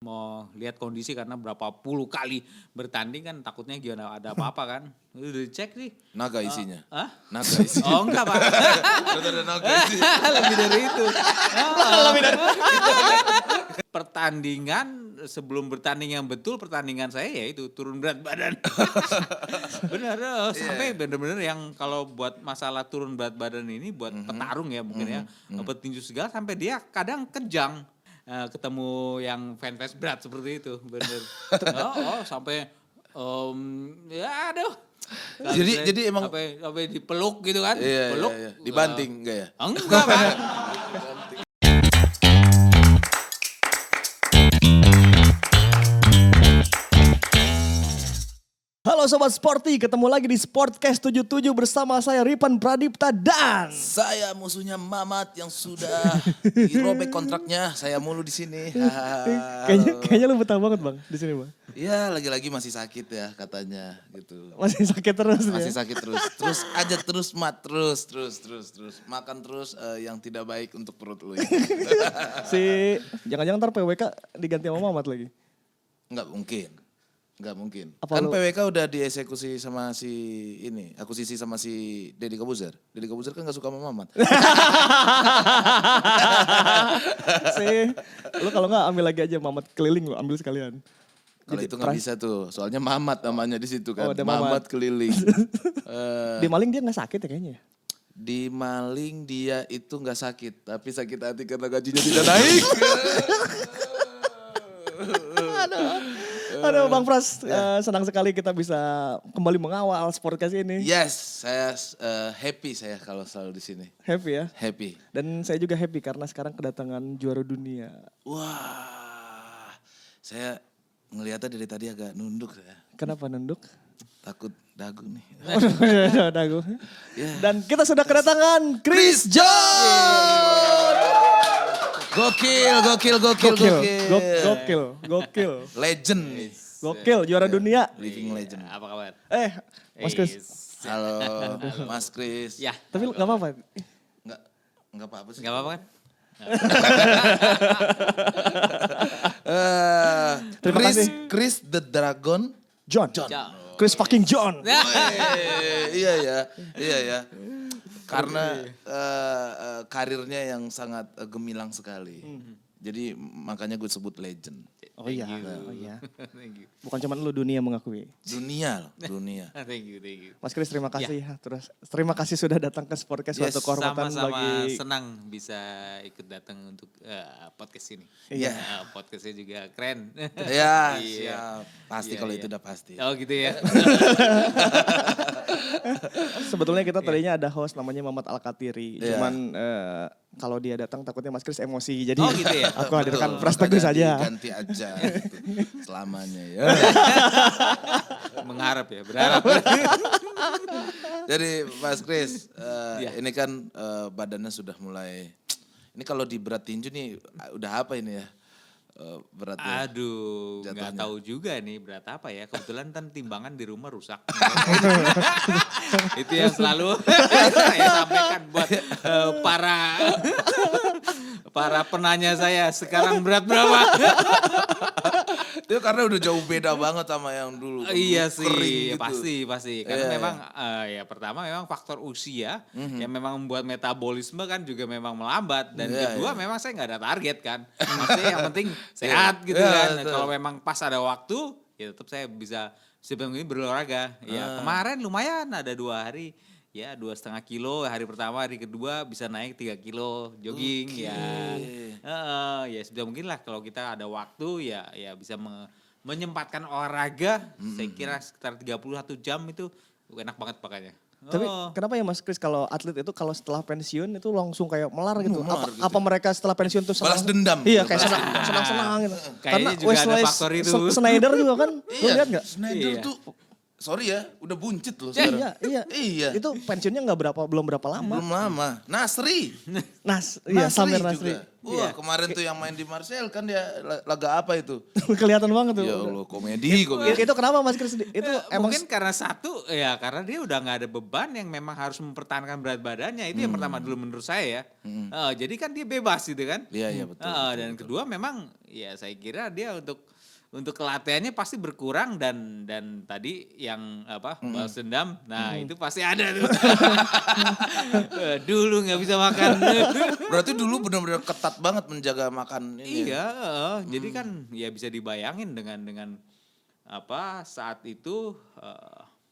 mau lihat kondisi karena berapa puluh kali bertanding kan takutnya gimana ada apa-apa kan. Udah dicek sih. Naga isinya. Hah? Naga isinya. Oh enggak Pak. Ada naga isinya. Lebih dari itu. Lebih dari pertandingan sebelum bertanding yang betul pertandingan saya ya itu turun berat badan. Bener sampai bener-bener yang kalau buat masalah turun berat badan ini buat petarung ya mungkin ya petinju segala sampai dia kadang kejang. Ketemu yang fans berat seperti itu bener. Sampai ya aduh. Jadi emang sampai dipeluk gitu kan. Iya, peluk. iya. Dibanting enggak ya? Enggak Pak. Halo Sobat Sporty, ketemu lagi di Sportcast 77 bersama saya Ripan Pradipta dan Saya musuhnya Mamat yang sudah dirobek kontraknya. Saya mulu di sini. kayaknya lu betah banget Bang di sini Bang. Ya lagi-lagi masih sakit ya katanya gitu. Masih sakit terus Masih ya? sakit terus. Terus aja terus mat terus. Makan terus yang tidak baik untuk perut lu. Ya. Jangan-jangan ntar PWK diganti sama Mamat lagi. Enggak mungkin. Apa Kan lu- PWK udah dieksekusi sama si ini, akuisisi sama si Deddy Kobuzer. Deddy Kobuzer kan gak suka sama Mamat. Lu kalau nggak ambil lagi aja Mamat keliling lu, ambil sekalian. Kalau itu nggak bisa tuh, soalnya Mamat namanya di situ kan. Oh, ada Mamat Mamat. keliling. Di maling dia nggak sakit ya kayaknya. Di maling dia itu nggak sakit, tapi sakit hati karena gajinya tidak naik. Aduh Bang Pras, senang sekali kita bisa kembali mengawal Sportcast ini. Yes, saya happy saya kalau selalu di sini. Happy ya. Happy. Dan saya juga happy karena sekarang kedatangan juara dunia. Wah, saya ngelihatnya dari tadi agak nunduk saya. Kenapa nunduk? Takut dagu nih. Dagu. Ya. Dan kita sudah kedatangan Chris John. Gokil. Legend nih. Gokil, juara dunia. Living legend. Apa kabar? Mas Chris. Halo, Mas Chris. Ya. Tapi lu gak apa-apa. Enggak apa-apa sih. Enggak apa-apa kan? Terima kasih. Chris the Dragon. John. Chris fucking John. Iya ya. Karena karirnya yang sangat gemilang sekali. Jadi makanya gue sebut legend. Oh iya. Thank you. Bukan cuma lu dunia mengakui. Dunia. Thank you. Mas Chris terima kasih ya. Terus terima kasih sudah datang ke Sportcast Yes, suatu kehormatan Sama-sama bagi senang bisa ikut datang untuk podcast ini. Iya. Podcastnya juga keren. Ya, Iya. siap. Pasti Iya, kalau iya. itu udah pasti. Oh gitu ya. sebetulnya kita tadinya ada host namanya Mamat Alkatiri. Iya. Cuman kalau dia datang takutnya Mas Chris emosi. Jadi Oh, gitu ya? aku hadirkan Betul, Pras Teguh makanya saja. Ganti aja gitu. Selamanya ya. Berharap. Jadi Mas Chris, Iya. ini kan badannya sudah mulai, ini kalau di berat tinju nih udah apa ini ya beratnya? Aduh, nggak Jatuhnya. tahu juga nih berat apa ya. Kebetulan kan timbangan di rumah rusak. Itu yang selalu saya sampaikan buat para penanya saya. Sekarang berat berapa? Itu karena udah jauh beda banget sama yang dulu. Iya Kering sih, gitu. pasti. Karena Iya, memang ya pertama memang faktor usia yang memang membuat metabolisme kan juga memang melambat dan Iya, kedua iya. memang saya nggak ada target kan. Maksudnya yang penting sehat gitu Iya, kan. betul. Kalau memang pas ada waktu ya tetap saya bisa sebelum ini berolahraga. Ya kemarin lumayan ada 2 hari. Ya 2,5 kilo hari pertama, hari kedua bisa naik 3 kilo jogging ya. Ya sudah mungkin lah kalau kita ada waktu ya bisa menyempatkan olahraga. Saya kira sekitar 31 jam itu enak banget makanya. Tapi kenapa ya Mas Chris kalau atlet itu kalau setelah pensiun itu langsung kayak melar gitu? Melar apa, gitu. apa mereka setelah pensiun tuh Balas dendam. Iya gitu, kayak balas dendam. senang-senang gitu. Kayaknya juga ada faktor itu. Snyder juga kan, lu Iya, lihat nggak? Snyder Iya. tuh, sorry ya, udah buncit loh sekarang. Iya. Itu pensiunnya belum berapa lama. Belum lama. Nasri. Iya Samir Nasri. juga. Wah, kemarin tuh yang main di Marcel kan dia laga apa itu? Kelihatan banget tuh. Ya Allah, komedi. Itu kenapa Mas Chris? Itu emang mungkin karena satu ya karena dia udah nggak ada beban yang memang harus mempertahankan berat badannya itu yang pertama dulu menurut saya ya. Jadi kan dia bebas gitu kan. Iya, betul. Dan kedua memang ya saya kira dia untuk latihannya pasti berkurang dan tadi yang balas dendam, nah itu pasti ada tuh. Dulu nggak bisa makan. Berarti dulu benar-benar ketat banget menjaga makan ini. Iya, jadi kan ya bisa dibayangin dengan saat itu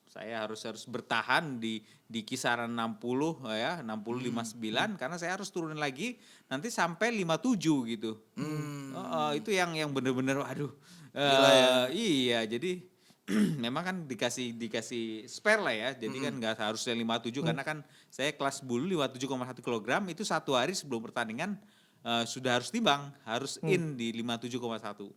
saya harus bertahan di kisaran 60 ya, 60 59 karena saya harus turunin lagi nanti sampai 57 gitu. Itu yang bener-bener waduh. Iya, jadi memang kan dikasih spare lah ya. Jadi kan nggak harusnya 57 karena kan saya kelas bulu 57,1 kilogram itu satu hari sebelum pertandingan sudah harus timbang, harus in di 57,1.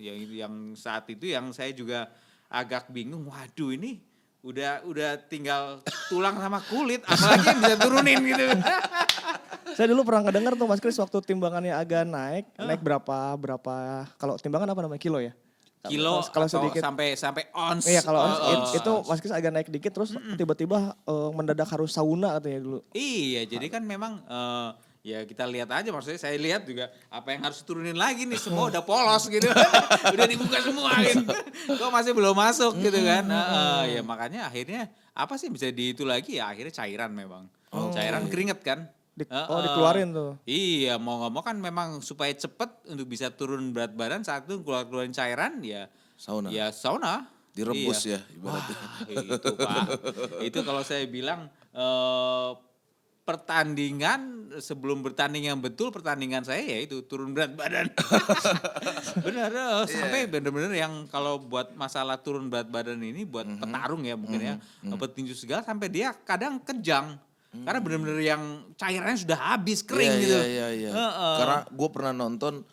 Yang saat itu yang saya juga agak bingung. Waduh, ini udah tinggal tulang sama kulit, apalagi yang bisa turunin gitu. Saya dulu pernah ngedenger tuh Mas Kris waktu timbangannya agak naik berapa kalau timbangan apa namanya kilo ya? Kilo kalau atau sedikit sampai ons. Iya kalau itu Mas Kris agak naik dikit terus tiba-tiba mendadak harus sauna katanya dulu. Iya, jadi kan memang ya kita lihat aja, maksudnya saya lihat juga apa yang harus turunin lagi nih, semua udah polos gitu. Udah dibuka semua gitu. Kok masih belum masuk gitu kan. Ya makanya akhirnya apa sih bisa itu lagi ya akhirnya cairan memang. Cairan keringet kan. Dikeluarin tuh. Iya, mau nggak mau kan memang supaya cepet untuk bisa turun berat badan saat itu keluarin cairan ya Sauna. Ya sauna. Direbus Iya. ya ibaratnya. Itu Pak. Itu kalau saya bilang pertandingan sebelum bertanding yang betul pertandingan saya ya itu turun berat badan. Bener, sampai bener-bener yang kalau buat masalah turun berat badan ini buat petarung ya mungkin ya, petinju segala sampai dia kadang kejang. Karena bener-bener yang cairannya sudah habis kering gitu. Iya. Karena gue pernah nonton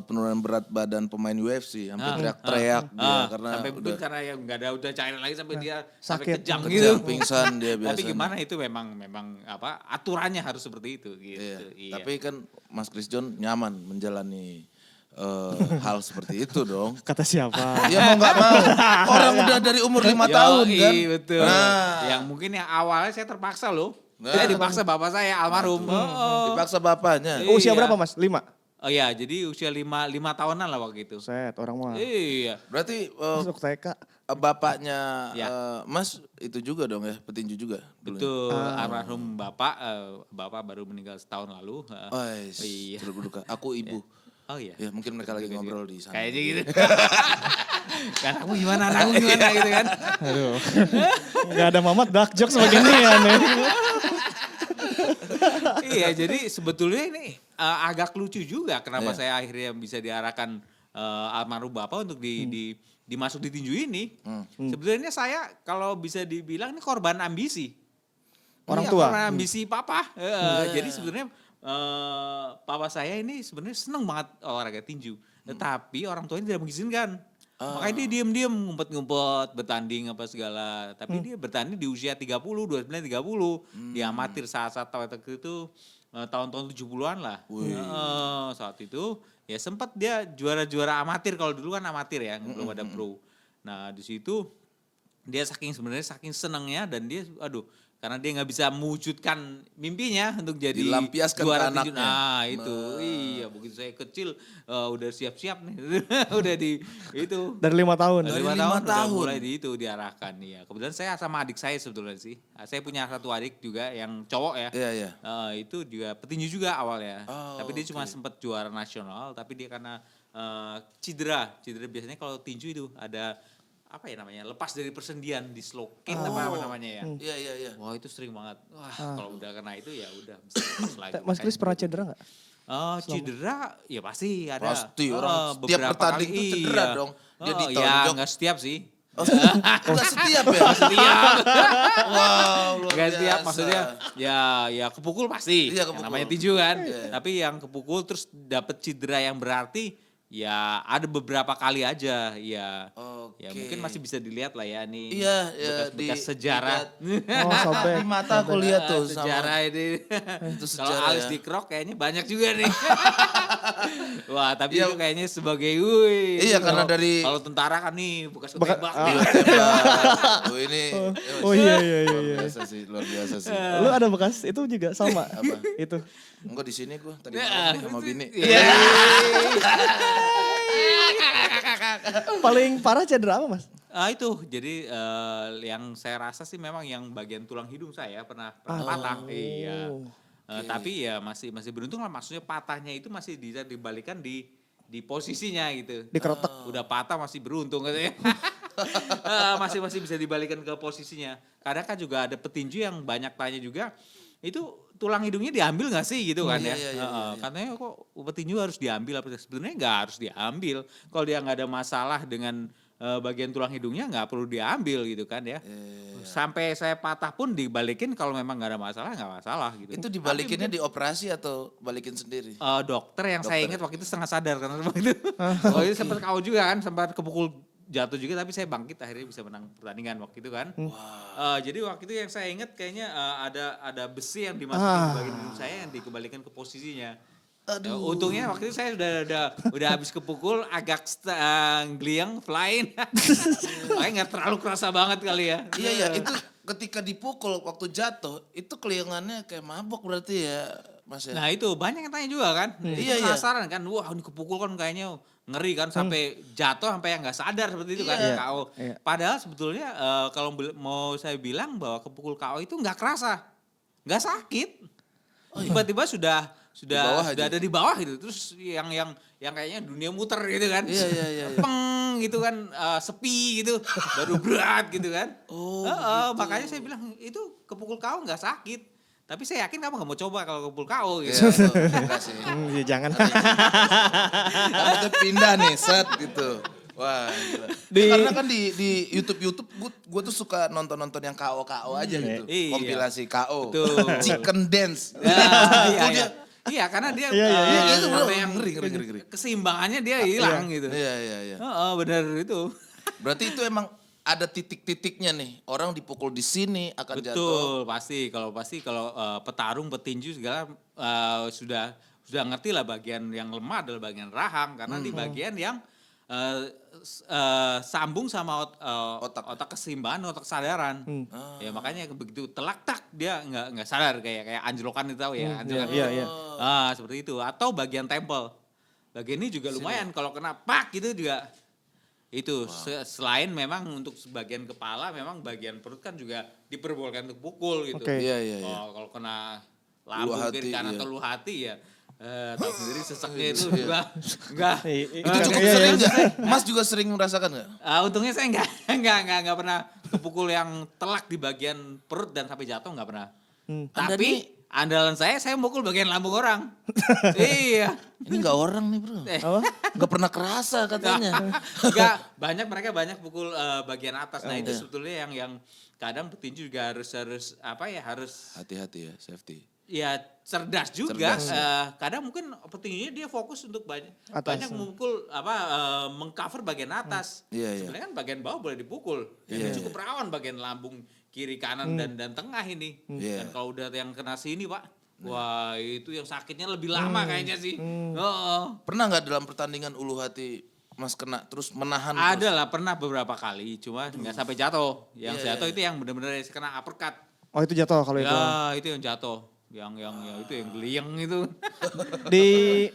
penurunan berat badan pemain UFC sampai teriak-teriak dia karena sampai betul karena ya nggak ada udah cairan lagi sampai dia sampai sakit. kejang kejang, gitu. pingsan dia biasanya. Tapi gimana itu memang aturannya harus seperti itu gitu. Iya. Tapi kan Mas Chris John nyaman menjalani hal seperti itu dong. Kata siapa? Ya mau nggak mau. Orang udah dari umur 5 tahun kan. Iya betul. Nah. Yang mungkin yang awalnya saya terpaksa loh. Saya dipaksa bapak saya almarhum. Dipaksa bapaknya. Usia Iya. berapa Mas? 5? Oh iya, jadi usia 5 tahunan lah waktu itu. Set, orang mah. Iya. Berarti Masuk TK. bapaknya Ya. Mas itu juga dong ya, petinju juga. Betul, almarhum bapak baru meninggal setahun lalu. Iya. Turut berduka. Aku ibu. Oh iya. Ya mungkin mereka lagi ngobrol di sana. Kayaknya gitu. Kan anakmu gimana gitu kan. Aduh. Gak ada Mamat dark jokes beginian ya. Iya, jadi sebetulnya ini agak lucu juga kenapa saya akhirnya bisa diarahkan almarhum bapak untuk dimasuk di tinju ini. Sebenarnya saya kalau bisa dibilang ini korban ambisi. Orang Iya, tua. Korban ambisi papa. Jadi sebenarnya papa saya ini sebenarnya seneng banget olahraga tinju. Tetapi orang tuanya tidak mengizinkan. Makanya dia diem-diem ngumpet-ngumpet bertanding apa segala. Tapi dia bertanding di usia 30, 29, 30. Di amatir saat-saat itu tahun-tahun 70-an lah. Saat itu ya sempat dia juara-juara amatir. Kalau dulu kan amatir ya, belum ada pro. Nah di situ dia sebenarnya saking senangnya dan dia karena dia nggak bisa mewujudkan mimpinya untuk jadi Dilampiaskan juara ke tinju. anaknya. Nah itu iya begitu saya kecil udah siap-siap nih udah di itu Dari 5 tahun. dari Dari 5 5 tahun udah tahun. mulai diarahkan ya. Kebetulan saya sama adik saya sebetulnya sih. Saya punya satu adik juga yang cowok ya. Iya. Itu juga petinju juga awalnya. Oh, Tapi dia cuma sempat juara nasional. Tapi dia karena cedera biasanya kalau tinju itu ada apa ya namanya lepas dari persendian dislokin apa namanya ya. Iya. Wah itu sering banget. Wah kalau udah kena itu ya udah bisa lepas lagi. Mas Chris pernah cedera gak? Cedera ya pasti ada. Pasti orang setiap beberapa bertanding kali, itu cedera iya. dong. Dia Ya ditonjok. nggak setiap sih. Enggak setiap ya. Setiap. Wow, luar Nggak setiap biasa. maksudnya ya kepukul pasti. Iya, Yang kepukul. namanya tinju kan. Tapi yang kepukul terus dapet cedera yang berarti ya ada beberapa kali aja ya. Ya Oke. mungkin masih bisa dilihat lah ya nih. Iya, bekas sejarah. Oh sobek. Di mata aku lihat tuh sama Sejarah ini. itu Kalau sejarah alis ya. dikrok kayaknya banyak juga nih. Wah, tapi Iya. itu kayaknya sebagai wih. Iya, itu karena kalau- dari- kalau tentara kan nih bekas Bekas- ketembak. ah. nih. Oh ini Oh iya iya iya. luar iya. biasa sih, luar biasa sih. Lu ada bekas itu juga sama Apa? itu. Enggak di sini gua tadi Ya, malam nih sama bini. Iya. Paling parah cedera apa Mas? Itu jadi yang saya rasa sih memang yang bagian tulang hidung saya pernah Ah. patah. Iya. Oh. Tapi ya masih beruntung lah, maksudnya patahnya itu masih bisa dibalikan di posisinya gitu. Dikerotek. Udah patah masih beruntung katanya. masih bisa dibalikan ke posisinya. Kadang kan juga ada petinju yang banyak tanya juga, itu tulang hidungnya diambil nggak sih gitu kan Iya, ya? iya, iya, iya. Katanya kok petinju harus diambil apa? Sebenarnya nggak harus diambil. Kalau dia nggak ada masalah dengan bagian tulang hidungnya nggak perlu diambil gitu kan ya. Sampai saya patah pun dibalikin kalau memang nggak ada masalah nggak masalah gitu. Itu dibalikinnya dioperasi atau balikin sendiri? Dokter yang saya ingat waktu itu setengah sadar karena waktu itu. Oh itu sempat KO juga kan, sempat kepukul jatuh juga tapi saya bangkit akhirnya bisa menang pertandingan waktu itu kan. Jadi waktu itu yang saya ingat kayaknya ada besi yang dimasukin di bagian hidung saya yang dikembalikan ke posisinya. Untungnya waktu itu saya udah habis kepukul agak gliang flying. Makanya nggak terlalu kerasa banget kali ya. Iya iya, itu ketika dipukul waktu jatuh itu keliangannya kayak mabok berarti ya Mas ya. Nah itu banyak yang tanya juga kan. Iya, Itu iya. penasaran kan, wah ini kepukul kan kayaknya ngeri kan sampai jatuh sampai yang nggak sadar seperti itu kan Iya. KO. Iya. Padahal sebetulnya kalau mau saya bilang bahwa kepukul KO itu nggak kerasa, nggak sakit. Tiba-tiba sudah bawah aja. ada di bawah gitu. Terus yang kayaknya dunia muter gitu kan. Iya, iya, iya, iya. Peng gitu kan, sepi gitu, baru berat gitu kan. Oh, Makanya saya bilang itu kepukul KO nggak sakit. Tapi saya yakin kamu nggak mau coba kalau kepukul KO Iya, gitu. enggak sih. Ya jangan. Takutnya pindah nih, set gitu. Wah, gila. Karena kan di YouTube gue tuh suka nonton yang KO aja gitu. Iya. Kompilasi KO. Betul. Chicken dance. Iya. Iya karena dia Iya, iya, iya. Itu sampai yang ngeri. keseimbangannya dia hilang gitu. Iya. Benar itu. Berarti itu emang ada titik-titiknya nih. Orang dipukul di sini akan jatuh. Betul, pasti kalau petarung, petinju segala sudah ngerti lah bagian yang lemah adalah bagian rahang karena di bagian yang sambung sama otak keseimbangan, otak kesadaran. Ya makanya begitu telak tak dia nggak sadar kayak anjlokan itu tahu ya, anjlokan. Iya. Seperti itu atau bagian tempel. Bagian ini juga lumayan kalau kena pak gitu juga. Itu selain memang untuk sebagian kepala memang bagian perut kan juga diperbolehkan untuk pukul gitu. Oke. Iya. Kalau kena lambung Ulu hati, kiri kanan iya. atau ulu hati ya tahu sendiri seseknya itu juga enggak. Itu cukup sering nggak? Mas juga sering merasakan nggak? Untungnya saya enggak pernah kepukul yang telak di bagian perut dan sampai jatuh enggak pernah. Anda Tapi andalan saya mukul bagian lambung orang. Iya. Ini nggak orang nih bro. Apa? Nggak pernah kerasa katanya. Enggak, mereka pukul bagian atas. Nah, itu sebetulnya yang kadang petinju juga harus Hati-hati ya, safety. ya cerdas juga. Cerdas, Kadang mungkin petinjunya dia fokus untuk banyak Atas. memukul mengcover bagian atas. Iya. Sebenarnya kan bagian bawah boleh dipukul. Iya, Jadi cukup rawan bagian lambung kiri kanan dan tengah ini. Iya. Dan kalau udah yang kena sini, Pak, wah itu yang sakitnya lebih lama kayaknya sih. Oh. Pernah nggak dalam pertandingan ulu hati Mas kena terus menahan? Ada lah, pernah beberapa kali, cuma nggak sampai jatuh. Yang Iya, jatuh itu yang benar-benar kena uppercut. Oh itu jatuh kalau itu. Ya itu yang jatuh. Yang itu yang geliang itu. Di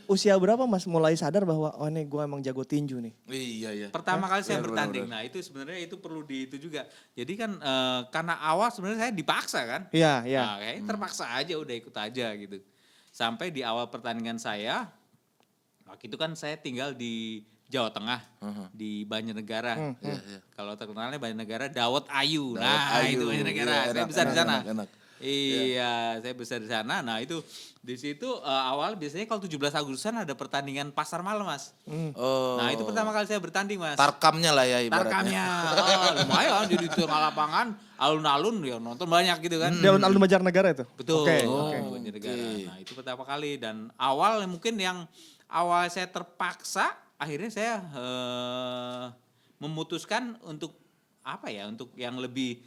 usia berapa Mas mulai sadar bahwa oh ini gue emang jago tinju nih? Iya. Pertama kali saya Benar, bertanding. benar. Nah itu sebenarnya itu perlu itu juga. Jadi kan karena awal sebenarnya saya dipaksa kan. Iya. Nah, kayaknya terpaksa aja udah ikut aja gitu. Sampai di awal pertandingan saya, waktu itu kan saya tinggal di Jawa Tengah, di Banjarnegara. Iya. Kalau terkenalnya Banjarnegara, Dawet Ayu. Dawet Nah Ayu. itu Banjarnegara, Iya, saya enak, besar di enak, sana. enak. Iya, saya besar di sana. Nah itu di situ awal biasanya kalau 17 Agustusan ada pertandingan pasar malam Mas. Oh. Nah itu pertama kali saya bertanding Mas. Tarkamnya lah ya ibaratnya. Tarkamnya, lumayan jadi di tengah lapangan, alun-alun ya nonton banyak gitu kan. Di alun-alun Banjarnegara itu? Betul, Oke. Banjarnegara. Nah itu pertama kali dan awal mungkin yang awal saya terpaksa, akhirnya saya memutuskan untuk apa ya, untuk yang lebih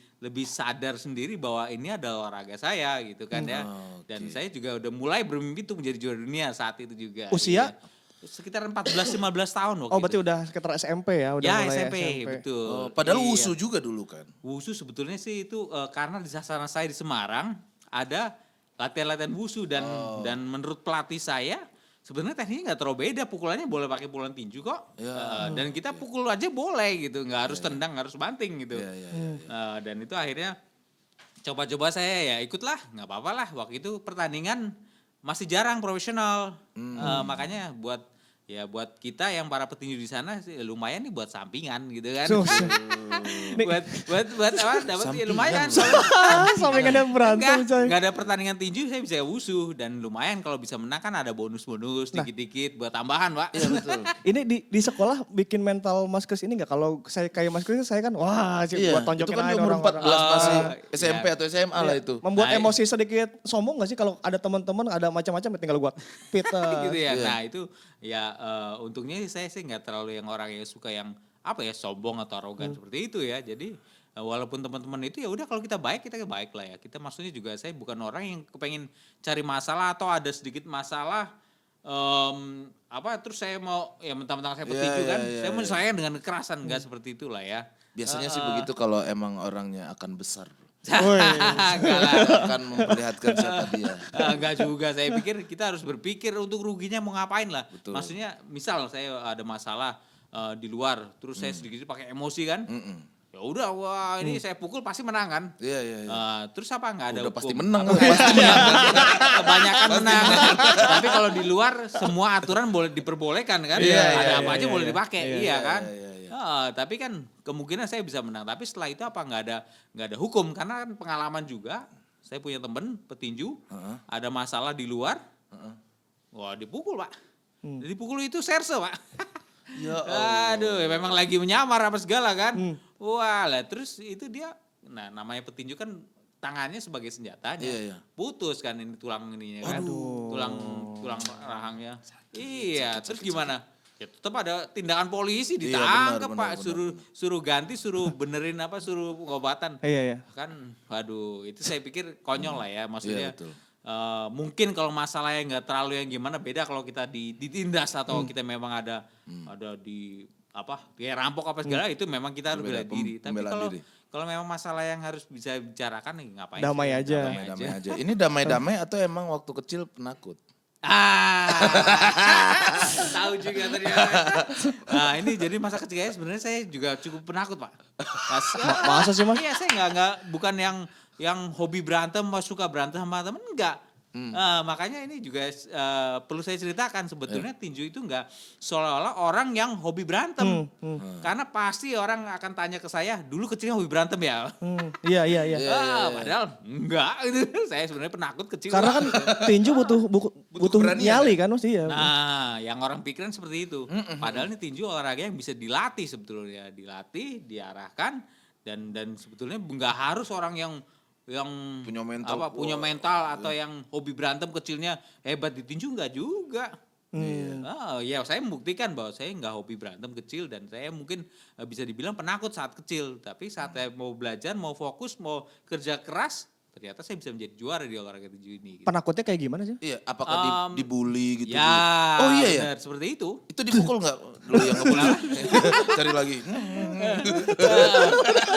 sadar sendiri bahwa ini adalah olahraga saya gitu kan ya. Dan saya juga udah mulai bermimpi untuk menjadi juara dunia saat itu juga. Usia? Iya. sekitar 14-15 tahun waktu Oh berarti itu. udah sekitar SMP ya? Udah Ya mulai SMP, betul. Oh, padahal Iya. wusu juga dulu kan. Wusu sebetulnya sih itu karena di sasaran saya di Semarang ada latihan-latihan wusu dan menurut pelatih saya sebenarnya tekniknya nggak terlalu beda, pukulannya boleh pakai pukulan tinju kok. Dan kita pukul aja boleh gitu, nggak harus tendang, nggak harus banting gitu. Dan itu akhirnya coba-coba saya ya ikutlah, nggak apa-apa lah. Waktu itu pertandingan masih jarang profesional, makanya buat kita yang para petinju di sana sih lumayan nih buat sampingan gitu kan. buat apa dapat ya lumayan. Sampingannya berantem coy. Enggak ada pertandingan tinju saya bisa wusu dan lumayan kalau bisa menang kan ada bonus-bonus dikit-dikit buat tambahan, Pak. Iya betul. Ini di sekolah bikin mental Mas Kris ini enggak? Kalau saya kayak Mas Kris saya kan wah sih buat Itu tonjokin kan aja umur orang-orang. 14 masih SMP iya. atau SMA lah itu. Membuat Nah, emosi sedikit sombong gak sih kalau ada teman-teman ada macam-macam tinggal gua pita. gitu ya. Iya. Nah, itu ya untungnya saya sih nggak terlalu yang orang yang suka yang apa ya sombong atau arogan seperti itu ya. Jadi walaupun teman-teman itu ya udah kalau kita baik lah ya. Kita maksudnya juga saya bukan orang yang kepengen cari masalah atau ada sedikit masalah terus saya mau ya mentang-mentang saya petinju kan. Saya menyelesaikan dengan kekerasan enggak seperti itulah ya. Biasanya sih begitu kalau emang orangnya akan besar. Woi. Enggak lah. Akan memperlihatkan siapa dia. Enggak juga, saya pikir kita harus berpikir untuk ruginya mau ngapain lah. Betul. Maksudnya misal saya ada masalah di luar, terus saya sedikit pakai emosi kan. Ya udah, wah ini saya pukul pasti menang kan. Iya. Terus apa nggak ada Udah pasti hukum? menang. Kebanyakan menang. Tapi kalau di luar semua aturan boleh diperbolehkan kan. Ada apa aja boleh dipakai, iya kan. Tapi kan kemungkinan saya bisa menang. Tapi setelah itu apa nggak ada hukum karena kan pengalaman juga. Saya punya temen petinju, ada masalah di luar, wah dipukul Pak. Dipukul itu serse Pak. Ya Aduh, memang lagi menyamar apa segala kan. Wah lah terus itu dia, nah namanya petinju kan tangannya sebagai senjatanya. Iya. Putus kan ini tulang ininya kan. Tulang rahangnya. Iya, terus gimana? Ya tetap ada tindakan polisi Iya, ditangkap benar, Pak, suruh ganti, suruh benerin suruh pengobatan. Iya. Kan waduh, itu saya pikir konyol lah ya maksudnya. Iya, betul. Mungkin kalau masalahnya nggak terlalu yang gimana beda kalau kita ditindas atau kita memang ada di kayak rampok apa segala itu memang kita harus bela diri. Tapi pembela kalau diri. kalau memang masalah yang harus bisa bicarakan nih ngapain? Damai sih? aja. Damai aja. Ini damai-damai atau emang waktu kecil penakut? Tahu juga ternyata. Nah ini jadi masa kecil saya sebenarnya saya juga cukup penakut Pak. Masa sih Mas? Iya saya nggak bukan yang hobi berantem, suka berantem sama temen enggak. Makanya ini juga perlu saya ceritakan sebetulnya tinju itu enggak seolah-olah orang yang hobi berantem. Karena pasti orang akan tanya ke saya, dulu kecilnya hobi berantem ya? Iya. Padahal enggak gitu. Saya sebenarnya penakut kecil. Karena kan tinju butuh keberanian, nyali kan Mas iya. Nah, yang orang pikiran seperti itu. Padahal ini tinju olahraga yang bisa dilatih sebetulnya, dilatih, diarahkan dan sebetulnya enggak harus orang yang Punya mental punya mental atau yang hobi berantem kecilnya hebat di tinju enggak juga. Ya saya membuktikan bahwa saya enggak hobi berantem kecil dan saya mungkin bisa dibilang penakut saat kecil, tapi saat saya mau belajar, mau fokus, mau kerja keras, ternyata saya bisa menjadi juara di olahraga tinju ini. Gitu. Penakutnya kayak gimana sih? Iya, apakah dibully gitu? Ya, Oh iya ya. benar, seperti itu. Itu dipukul nggak dulu yang ngebully? Cari lagi.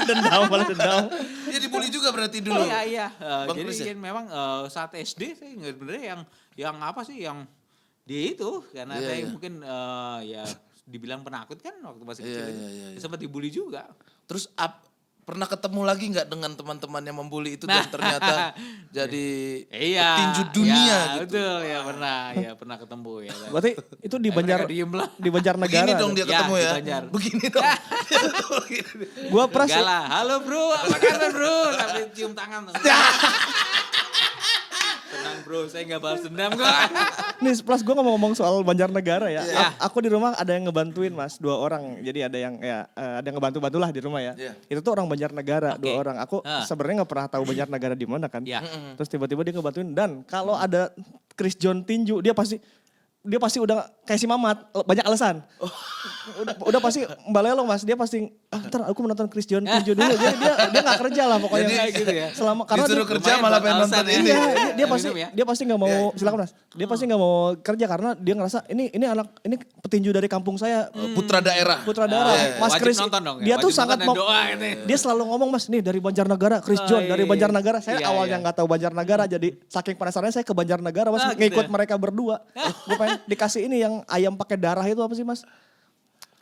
Dendam. Dia dibully juga berarti dulu. Iya. Bang Jadi Kris ya? memang saat SD saya ingat bener yang apa sih yang dia itu karena Iya, saya iya. mungkin ya dibilang penakut kan waktu masih kecil. Iya. Sempat dibully juga. Terus pernah ketemu lagi nggak dengan teman-teman yang membuli itu dan ternyata jadi petinju dunia gitu? Betul ya pernah ketemu ya. Berarti itu di Banjar Diem lah. di Banjarnegara. Begini dong dia Ya, ketemu di ya. Banjar. Begini dong. Gua pras Enggak lah, halo bro, apa kabar bro? Sampai cium tangan. Tenang bro, saya nggak balas dendam kok. nih plus gue ngomong soal Banjarnegara ya. Iya. Aku di rumah ada yang ngebantuin Mas, 2 orang. Jadi ada yang ada yang ngebantu lah di rumah ya. Iya. Itu tuh orang Banjarnegara, Oke. 2 orang. Aku sebenarnya nggak pernah tahu Banjarnegara di mana kan. Iya. Terus tiba-tiba dia ngebantuin dan kalau ada Chris John tinju dia pasti dia pasti udah kayak si Mamat, banyak alasan. Udah pasti Mbak Lelo Mas, dia pasti ntar aku menonton Chris John dulu. Dia nggak kerja lah pokoknya. Jadi gitu ya. Selama karena disuruh dia, kerja lumayan malah buat pengen nonton alasan ya. ini. iya, dia pasti Minum ya? dia pasti nggak mau silakan Mas. Dia pasti nggak mau kerja karena dia ngerasa ini petinju dari kampung saya. Putra daerah. Putra daerah. Iya, Mas wajib Chris nonton dong ya, dia tuh wajib sangat nonton dan doa gitu ya. dia selalu ngomong Mas nih dari Banjarnegara Chris John dari iya. Banjarnegara. Saya Iya, awalnya iya. nggak tahu Banjarnegara jadi saking penasarannya saya ke Banjarnegara Mas Gitu ngikut ya. mereka berdua. Gue pengen dikasih ini yang ayam pakai darah itu apa sih Mas?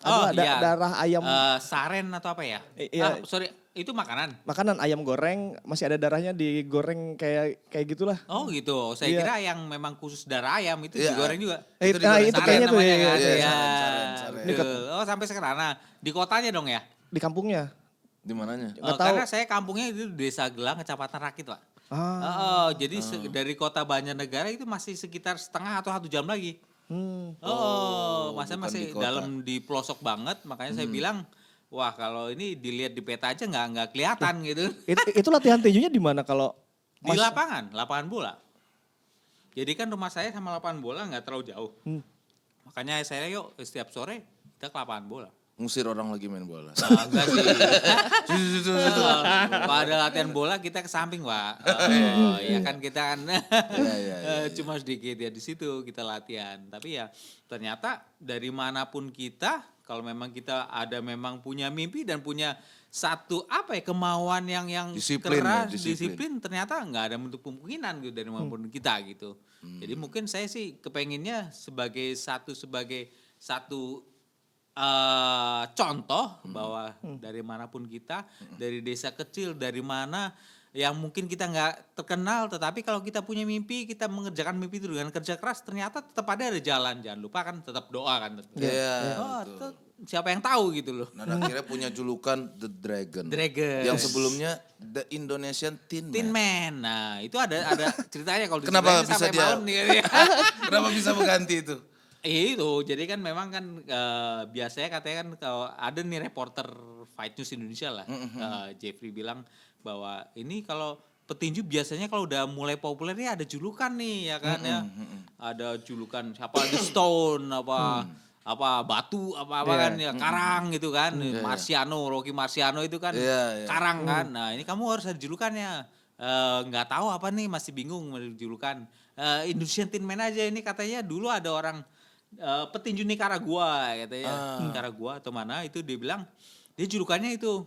Ada iya. darah ayam Saren atau apa ya? Iya. Sorry, itu makanan. makanan ayam goreng masih ada darahnya digoreng kayak gitulah. Oh gitu, saya Iya. kira yang memang khusus darah ayam itu Iya. digoreng juga. Itu digoreng. kayaknya tuh namanya ya, kan. iya, Iya. saren. Betul. Oh sampai sekarang. Nah, di kotanya dong ya? di kampungnya. Di mananya? Nggak tahu. Karena saya kampungnya itu Desa Gelang, Kecamatan Rakit, Pak. Jadi dari kota Banjarnegara itu masih sekitar setengah atau 1 jam lagi. Masa bukan masih di kota. dalam di pelosok banget, makanya saya bilang, wah kalau ini dilihat di peta aja nggak kelihatan gitu. Itu latihan tinjunya di mana kalau Di lapangan bola. Jadi kan rumah saya sama lapangan bola nggak terlalu jauh. Makanya saya yuk setiap sore kita ke lapangan bola. Ngusir orang lagi main bola. Enggak sih. Kalau ada latihan bola kita ke samping, Pak. Ya kan kita kan Iya. cuma sedikit ya di situ kita latihan. Tapi ya ternyata dari manapun kita kalau memang kita ada memang punya mimpi dan punya satu kemauan yang Disiplin ya, keras, disiplin. disiplin ternyata nggak ada bentuk kemungkinan gitu dari manapun kita gitu. Jadi mungkin saya sih kepenginnya sebagai satu contoh bahwa dari manapun kita, dari desa kecil, dari mana yang mungkin kita nggak terkenal, tetapi kalau kita punya mimpi, kita mengerjakan mimpi itu dengan kerja keras, ternyata tetap ada jalan. Jangan lupa kan tetap doa kan. Iya. Siapa yang tahu gitu loh. Nah, akhirnya punya julukan The Dragon. Dragon. Yang sebelumnya The Indonesian Tin Tin Man. Man. Nah itu ada ceritanya kalau Kenapa diceritain bisa sampai dia- malam nih. Kenapa bisa mengganti itu? Itu jadi kan memang kan biasanya katanya kan kalau ada nih reporter Fight News Indonesia lah, Jeffrey bilang bahwa ini kalau petinju biasanya kalau udah mulai populer ya ada julukan nih ya kan ya, ada julukan siapa The Stone apa batu apa kan ya karang gitu kan, Marciano, Rocky Marciano itu kan Iya. karang kan, nah ini kamu harus ada julukannya. Nggak tahu apa nih masih bingung julukan. Indonesian Tin Man aja ini katanya dulu ada orang petinju Nicaragua katanya, Nicaragua atau mana itu dia bilang dia julukannya itu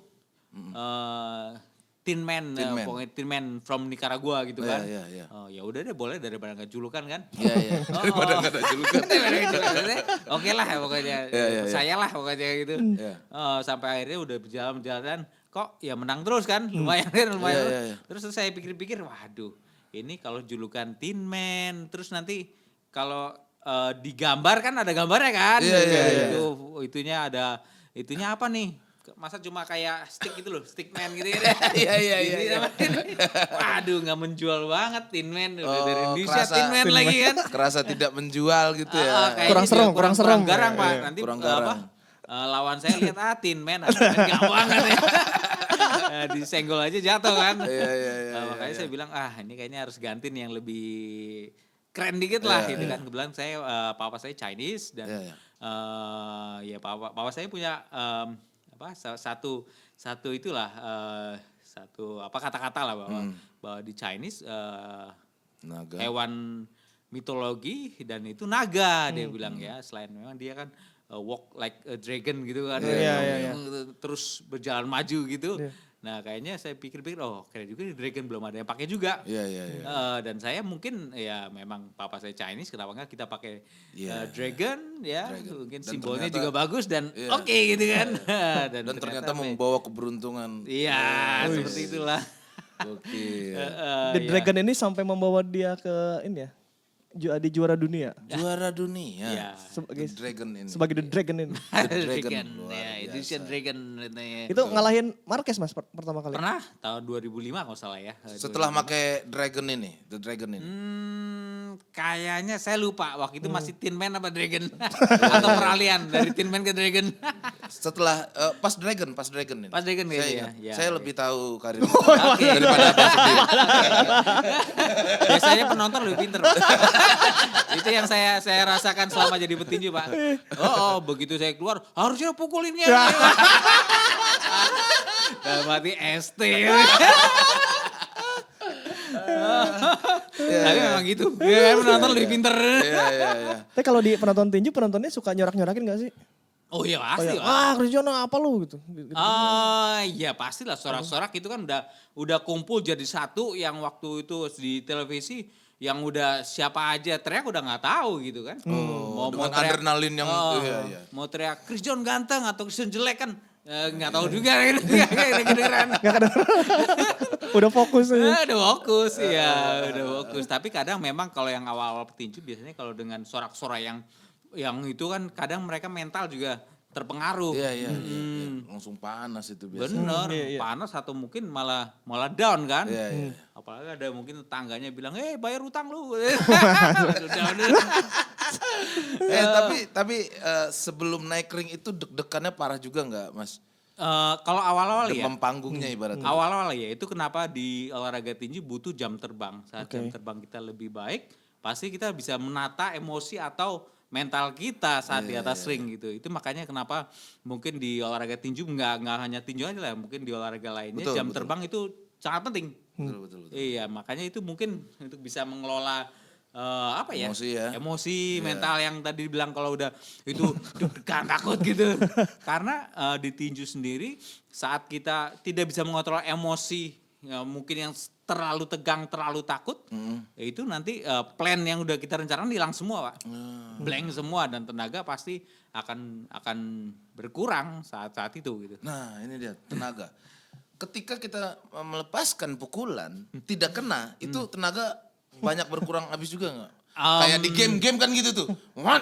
Tin Man, pokoknya Tin Man from Nicaragua gitu kan. Iya. Oh ya udah deh boleh daripada nggak julukan kan. Iya. Daripada nggak ada julukan. Oke lah pokoknya, Iya. saya lah pokoknya gitu. Iya. Sampai akhirnya udah berjalan kok ya menang terus kan, lumayan. Iya. Terus saya pikir-pikir, waduh ini kalau julukan Tin Man, terus nanti kalau digambar kan ada gambarnya kan. Iya. Itunya apa nih? Masa cuma kayak stick gitu loh, stickman gitu ya. Iya. Waduh nggak menjual banget Tin Man, udah dari Indonesia kerasa- Tin Man lagi kan. Kerasa tidak menjual gitu ya. Kayaknya Kurang dia serem, kurang serem. garang Pak. Iya, Nanti kurang garang. lawan saya lihat Tin Man gampang kan ya. Disenggol aja jatuh kan. Iya. Makanya saya bilang ini kayaknya harus ganti nih yang lebih keren dikit lah gitu kan. Kebetulan saya papa saya Chinese dan ya papa saya punya satu itulah satu kata-kata lah bahwa di Chinese Naga. hewan mitologi dan itu naga dia bilang ya, selain memang dia kan walk like a dragon gitu kan. Iya. Terus berjalan maju gitu. Iya. Nah kayaknya saya pikir-pikir keren juga nih dragon, belum ada yang pakai juga. Iya. Dan saya mungkin ya memang papa saya Chinese, kenapa enggak kita pakai dragon ya. Dragon. Mungkin Dan simbolnya ternyata- juga bagus dan Iya. oke gitu kan. Dan ternyata membawa keberuntungan. Iya seperti itulah. Oke. The Dragon ini sampai membawa dia ke ini ya. Di juara dunia Juara dunia. Iya. sebagai The Dragon ini. sebagai The Dragon ini. Dragon, luar ya, biasa. Indonesian Dragon. Itu ngalahin Marquez Mas pertama kali. Pernah tahun 2005 kalau salah ya. Setelah pakai Dragon ini, The Dragon ini. Kayaknya saya lupa waktu itu masih Tin Man apa Dragon atau peralihan dari Tin Man ke Dragon. setelah Pas Dragon ini. Pas Dragon saya gitu ingat. ya. Saya Ya. lebih tahu karir Oke. daripada Abang sendiri. Biasanya penonton lebih pinter, Pak. Itu yang saya rasakan selama jadi petinju, Pak. Oh, begitu saya keluar, harusnya pukulinnya. Dalam hati ST. Tapi memang gitu. Ya, penonton lebih pinter. Iya. Tapi kalau di penonton tinju, penontonnya suka nyorak-nyorakin gak sih? Oh iya Oh pasti, ya, Pak. Cristiano apa lu gitu. Gitu. Ah, iya pastilah sorak-sorak itu kan udah kumpul jadi satu yang waktu itu di televisi yang udah siapa aja teriak udah nggak tahu gitu kan. Dengan adrenalin yang iya. Mau teriak Christian ganteng atau Christian jelek kan nggak tahu juga kan. Nggak kedengeran. Udah fokus aja. Udah fokus ya, udah fokus. Tapi kadang memang kalau yang awal-awal petinju biasanya kalau dengan sorak-sorak yang itu kan kadang mereka mental juga terpengaruh. Iya. Langsung panas itu biasanya. Bener, Iya. panas atau mungkin malah down kan. Iya. Apalagi ada mungkin tetangganya bilang, bayar utang lu. Down. Tapi sebelum naik ring itu deg-degannya parah juga nggak, Mas? Kalau awal-awal ya, Demam panggungnya ibaratnya. awal-awal ya itu kenapa di olahraga tinju butuh jam terbang. Saat jam terbang kita lebih baik, pasti kita bisa menata emosi atau mental kita saat di atas ring gitu. Itu makanya kenapa mungkin di olahraga tinju nggak hanya tinju aja lah, mungkin di olahraga lainnya jam terbang itu sangat penting. Betul. Iya, makanya itu mungkin untuk bisa mengelola Emosi ya. emosi mental yang tadi bilang kalau udah itu deg-degan takut gitu. Karena di tinju sendiri saat kita tidak bisa mengontrol emosi mungkin yang terlalu tegang, terlalu takut, ya itu nanti plan yang udah kita rencanakan hilang semua, Pak. Blank semua dan tenaga pasti akan berkurang saat itu gitu. Nah ini dia tenaga. Ketika kita melepaskan pukulan tidak kena, itu tenaga banyak berkurang habis juga nggak? Kayak di game-game kan gitu tuh,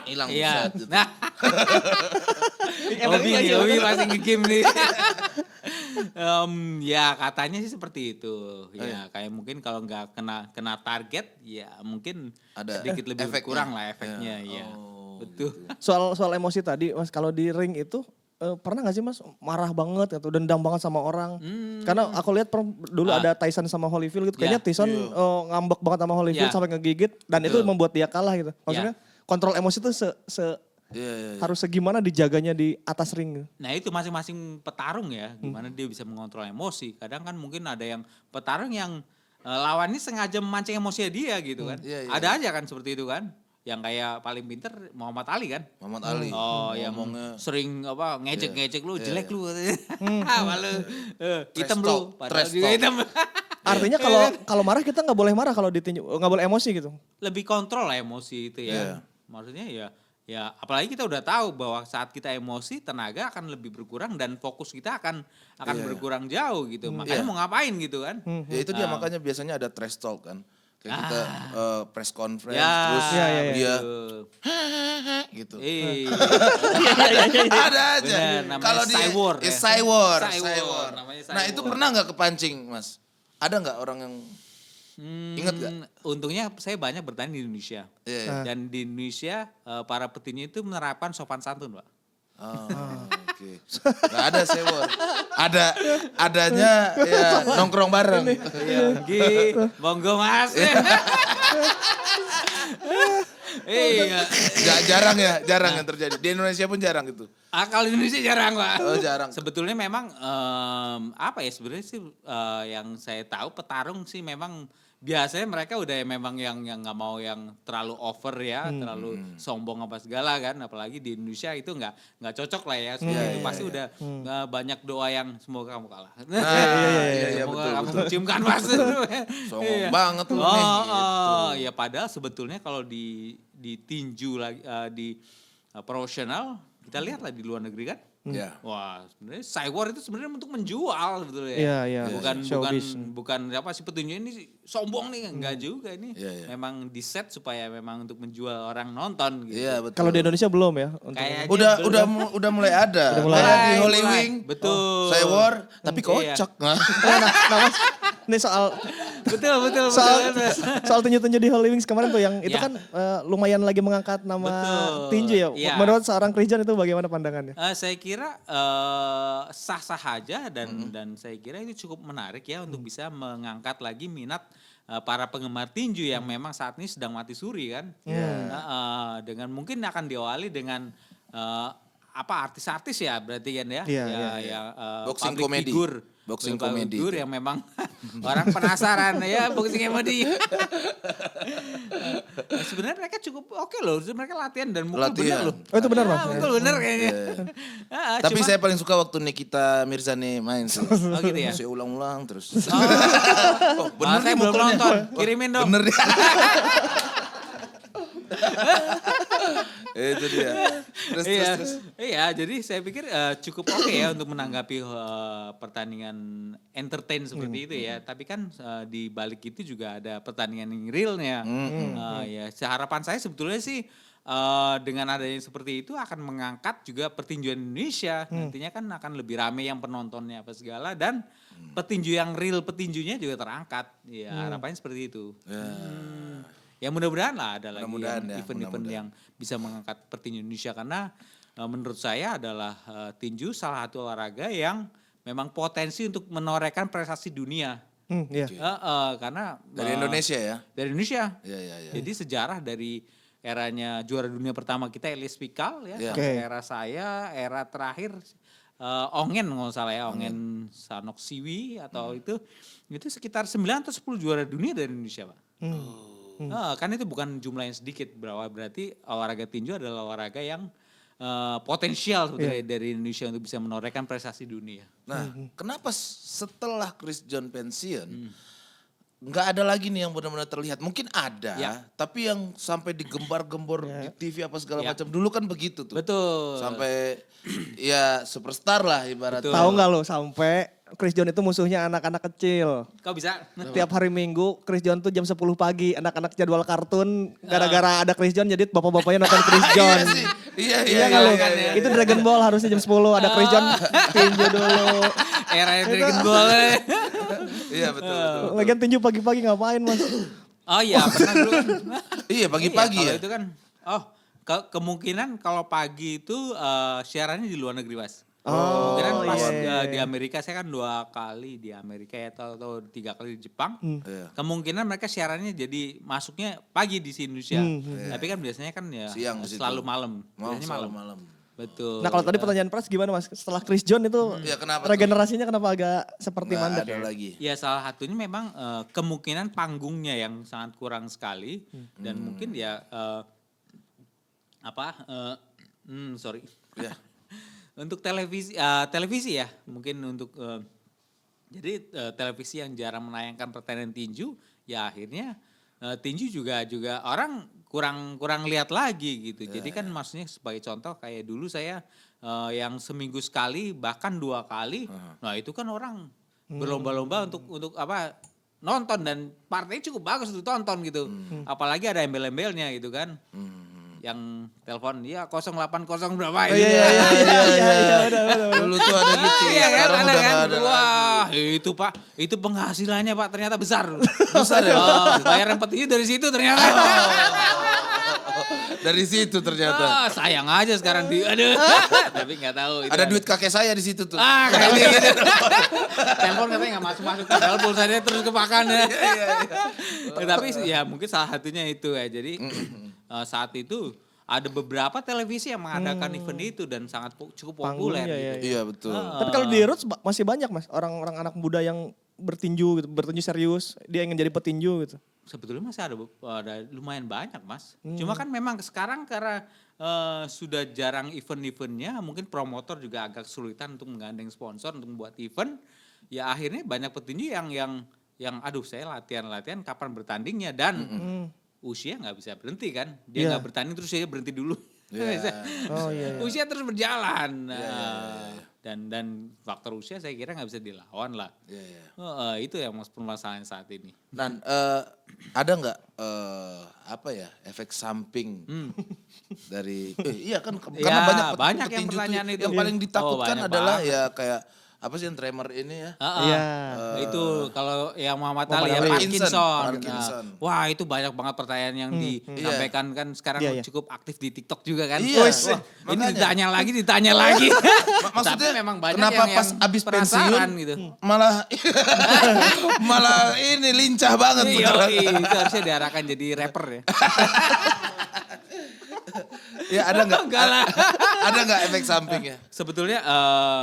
hilang Iya. set gitu. Nah, Hobi masih nge-game nih. Ya katanya sih seperti itu. Ya kayak mungkin kalau nggak kena target, ya mungkin Ada sedikit lebih efeknya. berkurang lah efeknya. Ya, betul. Soal emosi tadi, Mas, kalau di ring itu pernah gak sih, Mas, marah banget atau dendam banget sama orang? Karena aku lihat dulu ada Tyson sama Holyfield gitu. Kayaknya Tyson ngambek banget sama Holyfield sampai ngegigit dan itu membuat dia kalah gitu. Maksudnya kontrol emosi itu harus segimana dijaganya di atas ring. Nah itu masing-masing petarung ya, gimana dia bisa mengontrol emosi. Kadang kan mungkin ada yang petarung yang lawannya sengaja memancing emosi dia gitu kan. Ada aja kan seperti itu kan. Yang kayak paling pinter Muhammad Ali kan. Muhammad Ali. Oh ya sering ngejek-ngejek lu, jelek lu katanya. Malu hitam lu, padahal juga hitam. Artinya kalau marah kita nggak boleh marah kalau ditinju, nggak boleh emosi gitu. Lebih kontrol lah emosi itu ya. Maksudnya ya apalagi kita udah tahu bahwa saat kita emosi tenaga akan lebih berkurang dan fokus kita akan berkurang jauh gitu. Makanya mau ngapain gitu kan. Ya itu dia makanya biasanya ada trash talk kan. Kayak kita press conference Ya, terus dia gitu. Ada aja. Bener, namanya Kalau dia Cywar ya. Cywar. Namanya Nah itu Cywar. pernah nggak kepancing, Mas? Ada nggak orang yang ingat nggak? Untungnya saya banyak bertanding di Indonesia. Iya. Dan di Indonesia para petinju itu menerapkan sopan santun, Pak. Oke. Nggak ada Cywar. Adanya ya nongkrong bareng. Monggo Mas. Iya. Jarang yang terjadi. Di Indonesia pun jarang gitu. Kalau di Indonesia jarang, Pak. Oh, jarang. Sebetulnya memang sebenarnya sih yang saya tahu petarung sih memang biasanya mereka udah memang yang nggak mau yang terlalu over ya, terlalu sombong apa segala kan, apalagi di Indonesia itu nggak cocok lah ya, itu pasti udah banyak doa yang semoga kamu kalah, semoga kamu menciumkan Mas, Sombong banget lu nih. Ya padahal sebetulnya kalau di tinju lagi di profesional kita lihat lah di luar negeri kan. Ya. Wah, sebenarnya Cywar itu sebenarnya untuk menjual sebetulnya. Iya. Bukan apa sih petinju ini sombong nih, enggak juga ini. Memang di set supaya memang untuk menjual orang nonton gitu. Iya, betul. Kalau di Indonesia belum ya? Kayaknya Udah mulai ada. Kayak di Holy Wing. Betul. Cywar tapi kocak. Nah, Mas, ini Betul, betul, Soal betul. soal tinju-tinju di Holy Wings kemarin tuh yang itu Ya. kan lumayan lagi mengangkat nama Betul, tinju ya. iya. Menurut seorang Chris John itu bagaimana pandangannya? Saya kira sah-sah aja dan saya kira itu cukup menarik ya untuk bisa mengangkat lagi minat para penggemar tinju yang memang saat ini sedang mati suri kan. Dengan mungkin akan diawali dengan artis-artis ya berarti kan ya. Iya, Boxing public comedy. figure. Boxing Public comedy figure itu. yang memang orang penasaran ya boxing comedy. Sebenarnya mereka cukup oke loh, mereka latihan dan mukul bener Latihan. loh. Oh itu benar Ya, Mas? mukul bener kayaknya. Tapi Cuma- saya paling suka waktu Nikita Mirzani main sih. Oh gitu ya. Saya ulang-ulang terus. Oh, bener saya nih belum mukulnya. nonton, kirimin dong. Bener ya. Itu dia. Terus, Iya, terus. iya. Jadi saya pikir cukup oke ya untuk menanggapi pertandingan entertain seperti itu ya. Tapi kan di balik itu juga ada pertandingan yang realnya. Ya, harapan saya sebetulnya sih dengan adanya seperti itu akan mengangkat juga pertinjuan Indonesia. Nantinya kan akan lebih rame yang penontonnya apa segala dan petinju yang real petinjunya juga terangkat. Ya harapannya seperti itu. Ya mudah-mudahan lah ada lagi Mudah-mudahan yang ya, event-event yang bisa mengangkat pertinju Indonesia karena menurut saya adalah tinju salah satu olahraga yang memang potensi untuk menorehkan prestasi dunia. Iya. Karena Dari Indonesia ya. Dari Indonesia. Iya, iya, iya. Jadi sejarah dari eranya juara dunia pertama kita Elias Pikal ya, Iya. sampai Oke. era saya, era terakhir Ongen kalau nggak salah ya, Ongen Sanok Siwi atau itu sekitar 9 atau 10 juara dunia dari Indonesia, Pak. Kan itu bukan jumlah yang sedikit, berarti olahraga tinju adalah olahraga yang potensial sebetulnya dari Indonesia untuk bisa menorehkan prestasi dunia. Nah, kenapa setelah Chris John pensiun, nggak ada lagi nih yang benar-benar terlihat? Mungkin ada, Ya. tapi yang sampai digembar-gembor di TV apa segala Ya. macam. Dulu kan begitu tuh. Betul. Sampai ya superstar lah ibaratnya. Betul. Tahu nggak lo sampai Chris John itu musuhnya anak-anak kecil. Kau bisa? Tiap hari Minggu Chris John tuh jam 10 pagi anak-anak jadwal kartun gara-gara ada Chris John jadi bapak-bapaknya nonton Chris John. Iya sih. Iya, Iya nggak lo? Itu Dragon Ball harusnya jam 10 ada Chris John tinju dulu. Era Dragon Ball. Iya betul, betul. Lagian tinju pagi-pagi ngapain Mas? Oh iya, pernah dulu kan. Iya pagi-pagi Iya, ya. kalau itu kan, kemungkinan kalau pagi itu siarannya di luar negeri, Mas. Oh, Kemungkinan pas iya. di Amerika, saya kan 2 kali di Amerika ya, atau 3 kali di Jepang. Iya. Kemungkinan mereka siarannya jadi masuknya pagi di Indonesia. Tapi kan biasanya kan ya Siang di situ. selalu malam. Mau Biasanya selalu malam. malam. Betul. Nah kalau tadi pertanyaan Pras gimana Mas? Setelah Chris John itu Ya, kenapa tuh? regenerasinya kenapa agak seperti Nggak mandek ada ya? lagi. Ya salah satunya memang kemungkinan panggungnya yang sangat kurang sekali dan mungkin ya sorry Ya. untuk televisi ya mungkin untuk jadi televisi yang jarang menayangkan pertandingan tinju ya akhirnya tinju juga orang kurang lihat lagi gitu. Jadi kan maksudnya sebagai contoh kayak dulu saya yang seminggu sekali bahkan 2 kali, nah itu kan orang berlomba-lomba untuk nonton dan partainya cukup bagus untuk tonton gitu. Apalagi ada embel-embelnya gitu kan. Yang telepon ya 080 berapa ini. Iya, udah. Dulu tuh ada gitu. Iya kan, Sekarang ada udah kan. nggak ada Wah, lagi. itu Pak, itu penghasilannya Pak ternyata besar. Besar ya? Bayaran petinju dari situ ternyata. Dari situ ternyata. Sayang aja sekarang aduh. Tapi nggak tahu. itu Ada duit kakek saya di situ tuh. kayaknya gitu. Telepon katanya nggak masuk. Padahal pulsanya terus kepakan ya. Tapi ya mungkin salah satunya itu ya. Jadi saat itu ada beberapa televisi yang mengadakan event itu dan sangat cukup populer. Panggungnya, gitu. ya. Iya betul. Tapi kalau di Roots masih banyak Mas orang-orang anak muda yang bertinju gitu, bertinju serius, dia ingin jadi petinju gitu. Sebetulnya masih ada lumayan banyak Mas. Cuma kan memang sekarang karena sudah jarang event-eventnya, mungkin promotor juga agak kesulitan untuk menggandeng sponsor untuk membuat event. Ya akhirnya banyak petinju yang aduh saya latihan kapan bertandingnya dan usia nggak bisa berhenti kan. Dia nggak bertanding terus dia berhenti dulu. Oh iya. Usia terus berjalan. Dan faktor usia saya kira nggak bisa dilawan lah. Itu yang permasalahan saat ini. Dan ada nggak efek samping dari iya kan karena Ya, banyak banyak yang petinju tuh pertanyaan itu. yang paling ditakutkan banyak adalah banget. ya kayak apa sih yang tremor ini ya? Iya. Itu kalau yang Muhammad Muhammad Ali ya Ali. Parkinson. Parkinson. Nah, wah itu banyak banget pertanyaan yang disampaikan kan sekarang Iya, iya. cukup aktif di TikTok juga kan. Iya, Wah, ini makanya. ditanya lagi. Maksudnya Tapi memang banyak kenapa yang pas abis penasaran pensiun gitu. malah malah ini lincah banget Iya, beneran. itu harusnya diarahkan jadi rapper ya. Ya ada nggak? Enggak lah. Ada nggak efek sampingnya? Sebetulnya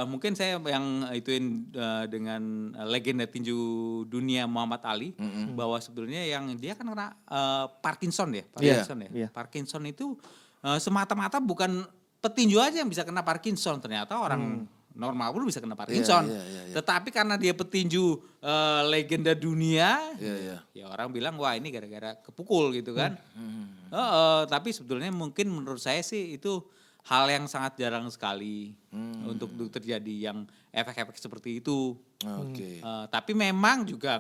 mungkin saya yang ituin dengan legenda tinju dunia Muhammad Ali bahwa sebetulnya yang dia kan kena Parkinson ya, Parkinson ya. Iya. Parkinson itu semata-mata bukan petinju aja yang bisa kena Parkinson, ternyata orang normal pun bisa kena Parkinson. Iya. Tetapi karena dia petinju legenda dunia, Iya. ya orang bilang wah ini gara-gara kepukul gitu kan. Tapi sebetulnya mungkin menurut saya sih itu hal yang sangat jarang sekali untuk terjadi yang efek-efek seperti itu. Oke. Tapi memang juga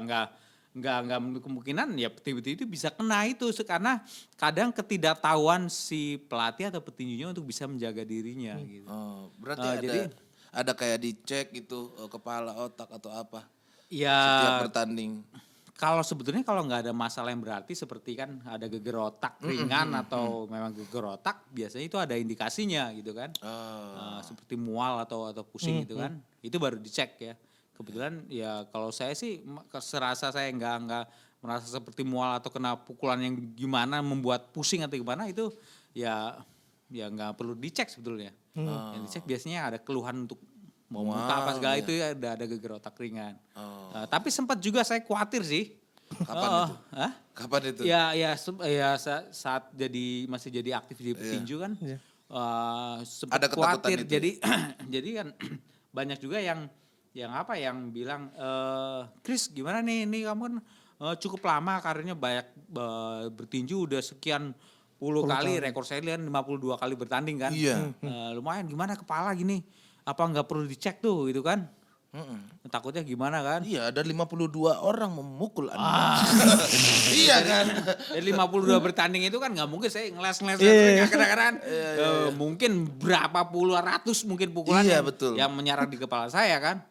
nggak menutup kemungkinan ya petinju itu bisa kena itu karena kadang ketidaktahuan si pelatih atau petinjunya untuk bisa menjaga dirinya gitu. Oh, berarti ada kayak dicek gitu kepala, otak atau apa Ya setiap bertanding. kalau sebetulnya kalau nggak ada masalah yang berarti seperti kan ada geger otak ringan atau memang geger otak biasanya itu ada indikasinya gitu kan. Seperti mual atau pusing gitu kan. Itu baru dicek ya. Kebetulan ya kalau saya sih serasa saya nggak merasa seperti mual atau kena pukulan yang gimana membuat pusing atau gimana itu ya nggak perlu dicek sebetulnya. Yang dicek biasanya ada keluhan untuk mau muntah apa segala itu ya ada geger otak ringan. Tapi sempat juga saya khawatir sih. Kapan itu? Hah? Kapan itu? Ya saat masih jadi aktif di petinju kan. Sempat Ada ketakutan khawatir. itu. Jadi kan banyak juga yang bilang Chris gimana nih ini kamu kan cukup lama karirnya banyak bertinju udah sekian puluh kali rekor saya kan 52 kali bertanding kan. Iya. Lumayan gimana kepala gini apa nggak perlu dicek tuh gitu kan. Takutnya gimana kan. Iya, ada 52 orang memukul Anda. Iya kan? Dari 52 bertanding itu kan nggak mungkin saya ngeles-ngeles kadang-kadang. Mungkin berapa puluh ratus mungkin pukulan Iya, betul. yang menyerang di kepala saya kan.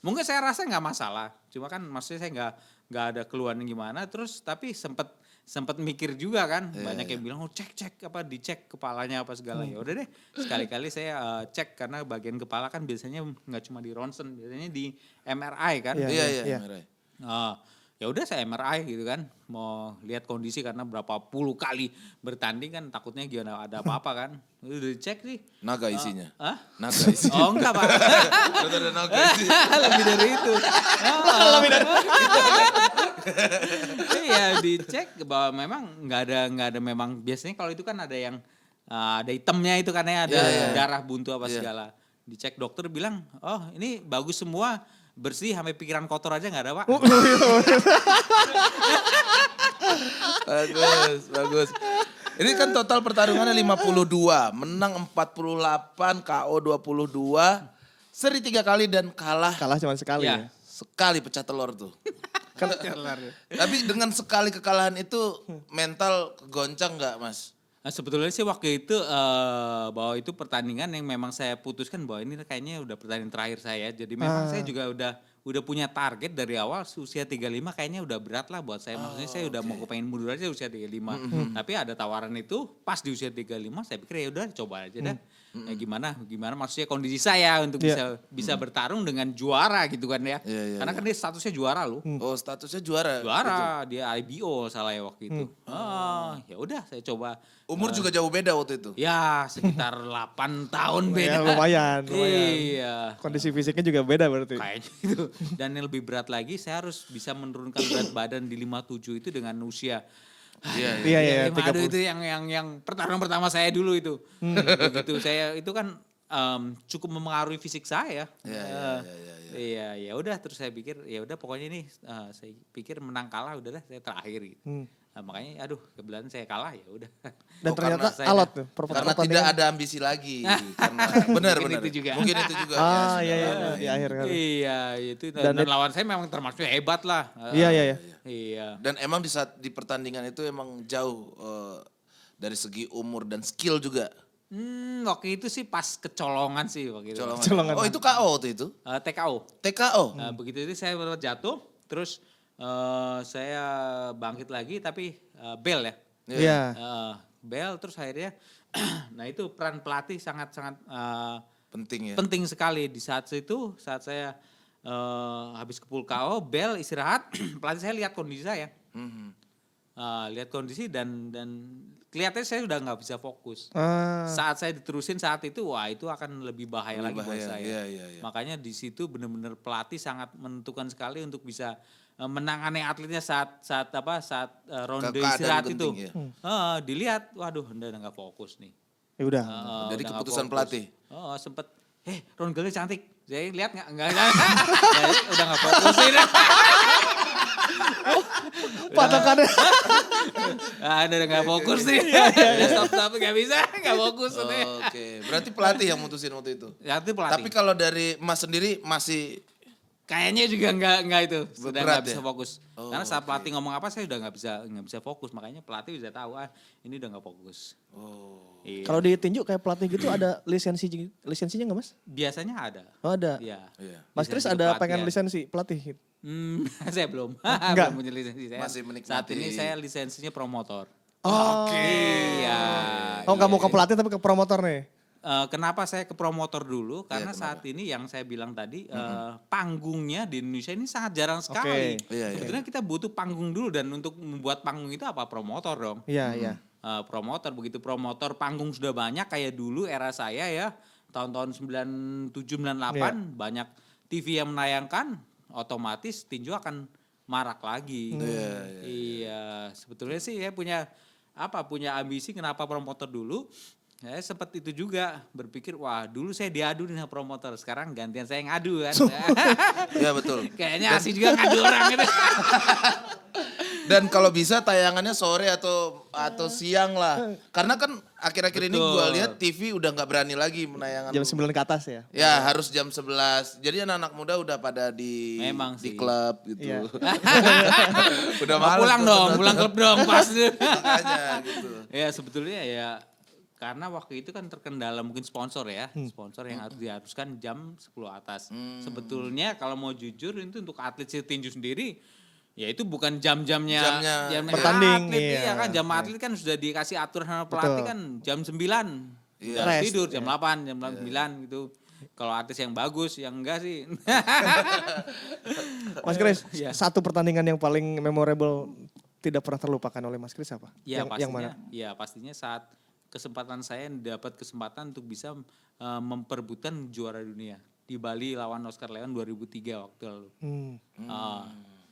Mungkin saya rasa nggak masalah. Cuma kan maksudnya saya nggak ada keluhan gimana. Terus tapi sempat mikir juga kan. Banyak yang bilang cek dicek kepalanya apa segala. Ya udah deh sekali-kali saya cek karena bagian kepala kan biasanya nggak cuma di ronsen, biasanya di MRI kan. Iya. Ya udah saya MRI gitu kan, mau lihat kondisi karena berapa puluh kali bertanding kan takutnya gimana ada apa-apa kan. Udah dicek sih. Naga isinya. Hah? Naga isinya. Oh enggak Pak. Ada naga isinya. Lebih dari itu. Lebih dari Iya dicek bahwa memang nggak ada memang biasanya kalau itu kan ada yang ada hitamnya itu kan ya ada darah buntu apa segala. Dicek dokter bilang, "Oh, ini bagus semua." Bersih sampai pikiran kotor aja nggak ada Pak. Bagus. Ini kan total pertarungannya 52, menang 48, KO 22, seri 3 kali dan kalah Kalah cuma sekali Ya. ya. sekali pecah telur tuh. Tapi dengan sekali kekalahan itu mental goncang nggak Mas? Nah, sebetulnya sih waktu itu bahwa itu pertandingan yang memang saya putuskan bahwa ini kayaknya udah pertandingan terakhir saya. Jadi memang saya juga udah punya target dari awal usia 35 kayaknya udah berat lah buat saya. Maksudnya saya udah mau kepengen mundur aja usia 35. Tapi ada tawaran itu pas di usia 35 saya pikir ya udah coba aja dah. Ya gimana maksudnya kondisi saya untuk bisa bertarung dengan juara gitu kan ya. Karena kan dia statusnya juara loh. Oh, statusnya juara. Juara, dia IBO salah ya waktu itu. Ya udah saya coba. Umur juga jauh beda waktu itu. Ya sekitar 8 tahun beda. Ya, lumayan. Iya. Kondisi fisiknya juga beda berarti. Kayaknya itu. Dan yang lebih berat lagi saya harus bisa menurunkan berat badan di 57 itu dengan usia. Iya, 30 30. itu yang pertarungan pertama saya dulu itu. Begitu saya itu kan cukup mempengaruhi fisik saya. Iya, ya udah terus saya pikir ya udah pokoknya ini saya pikir menang kalah udahlah saya terakhir gitu. Nah, makanya aduh kebetulan saya kalah ya udah. Dan ternyata saya- alot tuh. Karena tidak ada ambisi lagi. Benar. Mungkin itu juga. Mungkin itu juga. Iya, di akhir kali. Iya, itu Dan dan lawan saya memang termasuk hebat lah. Iya. Iya. Dan emang di saat di pertandingan itu emang jauh dari segi umur dan skill juga. Waktu itu sih pas kecolongan sih waktu itu. Colongan. Oh itu KO tuh itu? TKO. TKO? Nah, begitu itu saya baru jatuh, terus saya bangkit lagi tapi bel ya. Iya. Bel terus akhirnya, nah itu peran pelatih sangat-sangat Penting ya? penting sekali di saat itu, saat saya habis kepul KO, bel istirahat, pelatih saya lihat kondisi saya. Lihat kondisi dan kelihatannya saya udah nggak bisa fokus. Saat saya diterusin saat itu, wah itu akan lebih bahaya lagi buat saya. Iya. Makanya di situ benar-benar pelatih sangat menentukan sekali untuk bisa menangani atletnya saat ronde Keadaan istirahat genting, itu. ya. Dilihat, waduh udah nggak fokus nih. Ya udah. Dari Udah nggak keputusan fokus. pelatih? Sempet, Ron Gale cantik. Saya lihat nggak, udah nggak fokusin. Patokannya. Udah nggak fokus nih. Stop, nggak bisa, nggak fokus. Oke, berarti pelatih yang mutusin waktu itu? Ya, itu pelatih. Tapi kalau dari Mas sendiri masih Kayaknya juga nggak itu, sudah Berat nggak bisa ya? fokus. Karena saat pelatih ngomong apa saya udah nggak bisa fokus. Makanya pelatih bisa tahu ini udah nggak fokus. Iya. Kalau di tinju kayak pelatih gitu ada lisensinya nggak Mas? Biasanya ada. Oh ada. Iya. Mas Kris Lisensi ada kepelatihan. pengen lisensi pelatih? Saya belum. Enggak? Belum punya lisensi. Saya Masih menikmati. Saat ini saya lisensinya promotor. Oke. Iya. Oh nggak mau ke pelatih tapi ke promotor nih? Kenapa saya ke promotor dulu? Karena saat ini yang saya bilang tadi panggungnya di Indonesia ini sangat jarang sekali. Iya. Sebetulnya kita butuh panggung dulu dan untuk membuat panggung itu apa? Promotor dong. Iya. Promotor, begitu promotor panggung sudah banyak kayak dulu era saya ya tahun-tahun 97-98 banyak TV yang menayangkan, otomatis tinju akan marak lagi. Iya, sebetulnya sih saya punya ambisi kenapa promotor dulu. Saya sempat itu juga berpikir, wah dulu saya diadu nih sama promotor, sekarang gantian saya ngadu kan. Iya betul. Kayaknya asik juga ngadu orang gitu. Dan kalau bisa tayangannya sore atau siang lah. Karena kan akhir-akhir ini gua lihat TV udah nggak berani lagi menayangkan. Jam 9 ke atas ya? Ya harus jam 11. Jadi anak-anak muda udah pada di Memang di sih. klub gitu. Iya. Udah malas Pulang tuh dong, nonton. pulang klub dong pas. Makanya gitu. Ya sebetulnya ya karena waktu itu kan terkendala mungkin sponsor ya. Sponsor yang harus diharuskan jam 10 atas. Sebetulnya kalau mau jujur itu untuk atlet tinju sendiri ya itu bukan jam-jamnya bertanding, atlet, iya. kan jam atlet kan sudah dikasih aturan sama pelatih kan jam 9. Udah Rest, tidur jam 8, jam 9 gitu. Kalau artis yang bagus, yang enggak sih. Mas Kris, Iya. satu pertandingan yang paling memorable tidak pernah terlupakan oleh Mas Kris apa? Ya yang mana? pastinya saat kesempatan saya dapat kesempatan untuk bisa memperebutkan juara dunia di Bali lawan Oscar Leon 2003 waktu lalu.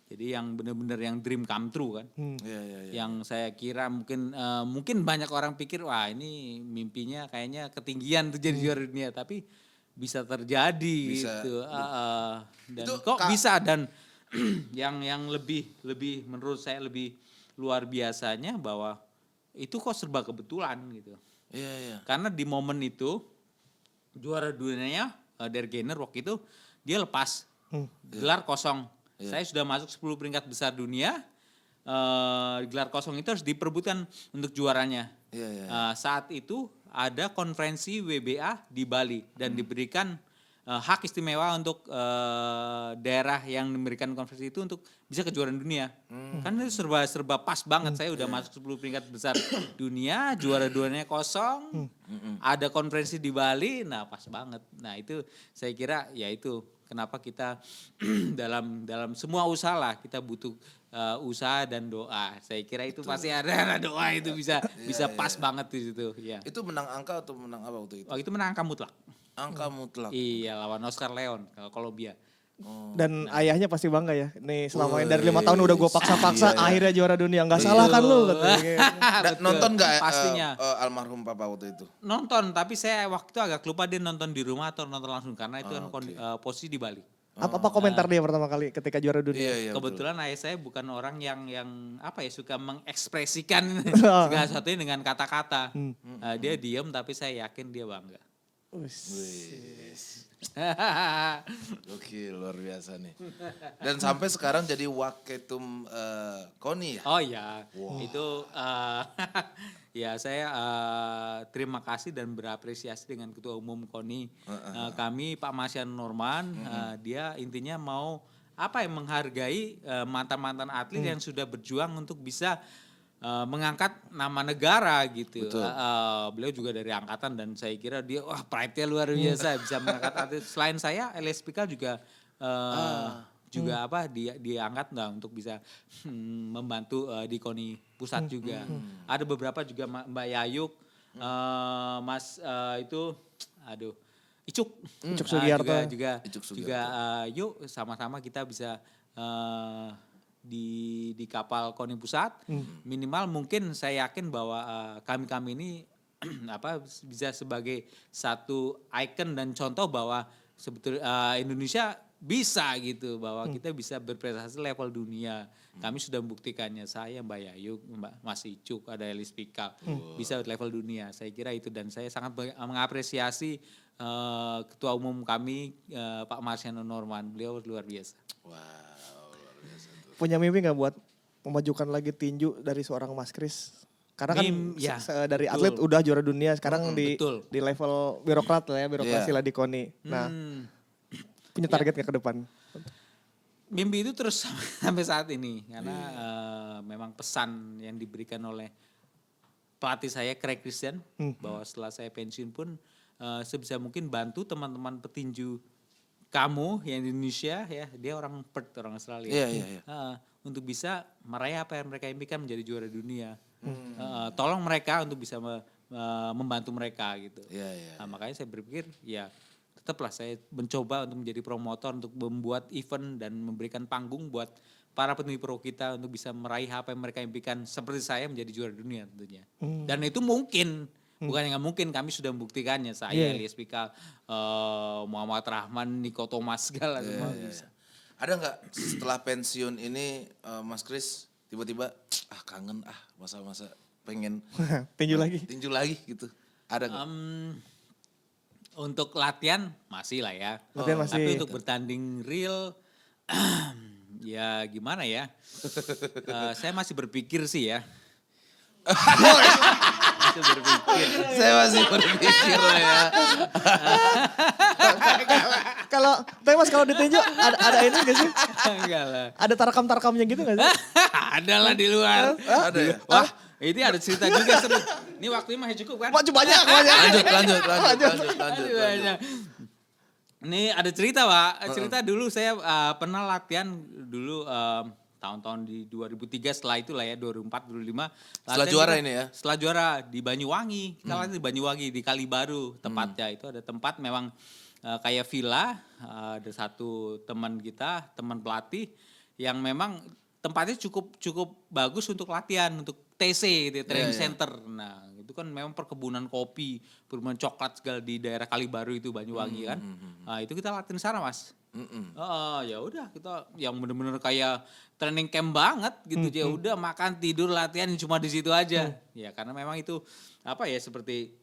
Jadi yang benar-benar yang dream come true kan. Iya. Yang saya kira mungkin banyak orang pikir wah ini mimpinya kayaknya ketinggian tuh jadi juara dunia, tapi bisa terjadi Bisa. gitu. Dan Itu, kok Kak- bisa dan yang lebih menurut saya lebih luar biasanya bahwa itu kok serba kebetulan gitu. Iya. Karena di momen itu juara dunianya Der Gainer waktu itu dia lepas gelar kosong. Saya sudah masuk 10 peringkat besar dunia. Gelar kosong itu harus diperebutkan untuk juaranya. Iya. Saat itu ada konferensi WBA di Bali dan diberikan hak istimewa untuk daerah yang memberikan konferensi itu untuk bisa kejuaraan dunia. Kan itu serba pas banget. Saya udah masuk 10 peringkat besar dunia, juara duanya kosong. Ada konferensi di Bali, nah pas banget. Nah itu saya kira ya itu kenapa kita dalam semua usaha lah kita butuh usaha dan doa. Saya kira itu pasti ada doa itu bisa pas banget di situ. Ya. Itu menang angka atau menang apa waktu itu? Waktu itu menang angka mutlak. Angka mutlak. Iya lawan Oscar Leon kalau Kolombia. Dan ayahnya pasti bangga ya. Nih selama ini dari 5 tahun udah gue paksa-paksa akhirnya juara dunia. Gak salah kan lu katanya. Betul, Nonton gak pastinya. almarhum papa waktu itu? Nonton, tapi saya waktu itu agak lupa dia nonton di rumah atau nonton langsung karena itu kan posisi di Bali. Apa komentar dia pertama kali ketika juara dunia? Iya. Kebetulan ayah saya bukan orang yang apa ya suka mengekspresikan Oh. segala sesuatunya dengan kata-kata. Dia diam tapi saya yakin dia bangga. Oke, luar biasa nih. Dan sampai sekarang jadi waketum KONI ya? Oh ya, itu ya saya terima kasih dan berapresiasi dengan Ketua Umum KONI kami Pak Masian Norman. Dia intinya mau apa ya menghargai mantan-mantan atlet yang sudah berjuang untuk bisa mengangkat nama negara gitu. Beliau juga dari angkatan dan saya kira dia wah pride-nya luar biasa bisa mengangkat atlet. Selain saya, LSPK juga juga apa diangkat untuk bisa membantu di KONI pusat juga. Ada beberapa juga Mbak Yayuk, Mas itu aduh Icuk Sugiarto. juga Icuk Sugiarto. juga yuk sama-sama kita bisa di kapal KONI pusat minimal mungkin saya yakin bahwa kami ini apa bisa sebagai satu ikon dan contoh bahwa sebetulnya Indonesia bisa gitu bahwa kita bisa berprestasi level dunia. Kami sudah membuktikannya, saya Mbak Yayuk, Mas Icuk, ada Elis Pikal bisa level dunia. Saya kira itu dan saya sangat mengapresiasi Ketua Umum kami Pak Marsiano Norman, beliau luar biasa. Wow, luar biasa tuh. Punya mimpi nggak buat memajukan lagi tinju dari seorang Mas Kris? Karena kan Ya, dari betul. atlet udah juara dunia, sekarang betul. di level birokrat lah ya, birokrasi lah di KONI. Nah, punya target nggak ke depan? Mimpi itu terus sampai saat ini karena memang pesan yang diberikan oleh pelatih saya Craig Christian bahwa setelah saya pensiun pun sebisa mungkin bantu teman-teman petinju kamu yang di Indonesia ya, dia orang Perth, orang Australia. Iya. Untuk bisa meraih apa yang mereka impikan menjadi juara dunia. Tolong mereka untuk bisa membantu mereka gitu. Iya. Nah, makanya saya berpikir ya tetaplah saya mencoba untuk menjadi promotor untuk membuat event dan memberikan panggung buat para petinju pro kita untuk bisa meraih apa yang mereka impikan seperti saya menjadi juara dunia tentunya. Dan itu mungkin. Bukan yang nggak mungkin, kami sudah membuktikannya. Saya, Elias Pikal, Muhammad Rahman, Niko Thomas, segala semua bisa. Ada nggak setelah pensiun ini Mas Kris tiba-tiba kangen masa-masa pengen Tinju lagi? tinju lagi gitu? Ada nggak? Untuk latihan masih lah ya. Latihan masih. Tapi untuk bertanding real, ya gimana ya. Saya masih berpikir sih ya. Saya masih berpikir lah ya. Tapi Mas kalau ditinju ada ini gak sih? Enggak lah. Ada tarakam-tarakamnya gitu gak sih? Ada lah di luar. Ada ya? Wah, ini ada cerita juga seru. Ini waktunya masih cukup kan? Wah, banyak. Lanjut. Aduh, banyak. Ini ada cerita Pak. Cerita dulu saya pernah latihan dulu tahun-tahun di 2003 setelah itulah ya 2004 2005 Setelah juara ini ya? Setelah juara di Banyuwangi. Kita latihan di Banyuwangi di Kalibaru tempatnya. Itu ada tempat memang kayak villa, ada satu teman kita, teman pelatih yang memang tempatnya cukup bagus untuk latihan, untuk TC gitu, training center. Nah, itu kan memang perkebunan kopi, perkebunan coklat segala di daerah Kalibaru itu Banyuwangi kan. Nah, itu kita latihan sana, Mas. Ya udah kita yang bener-bener kayak training camp banget gitu. Ya udah makan, tidur, latihan cuma di situ aja. Ya karena memang itu apa ya seperti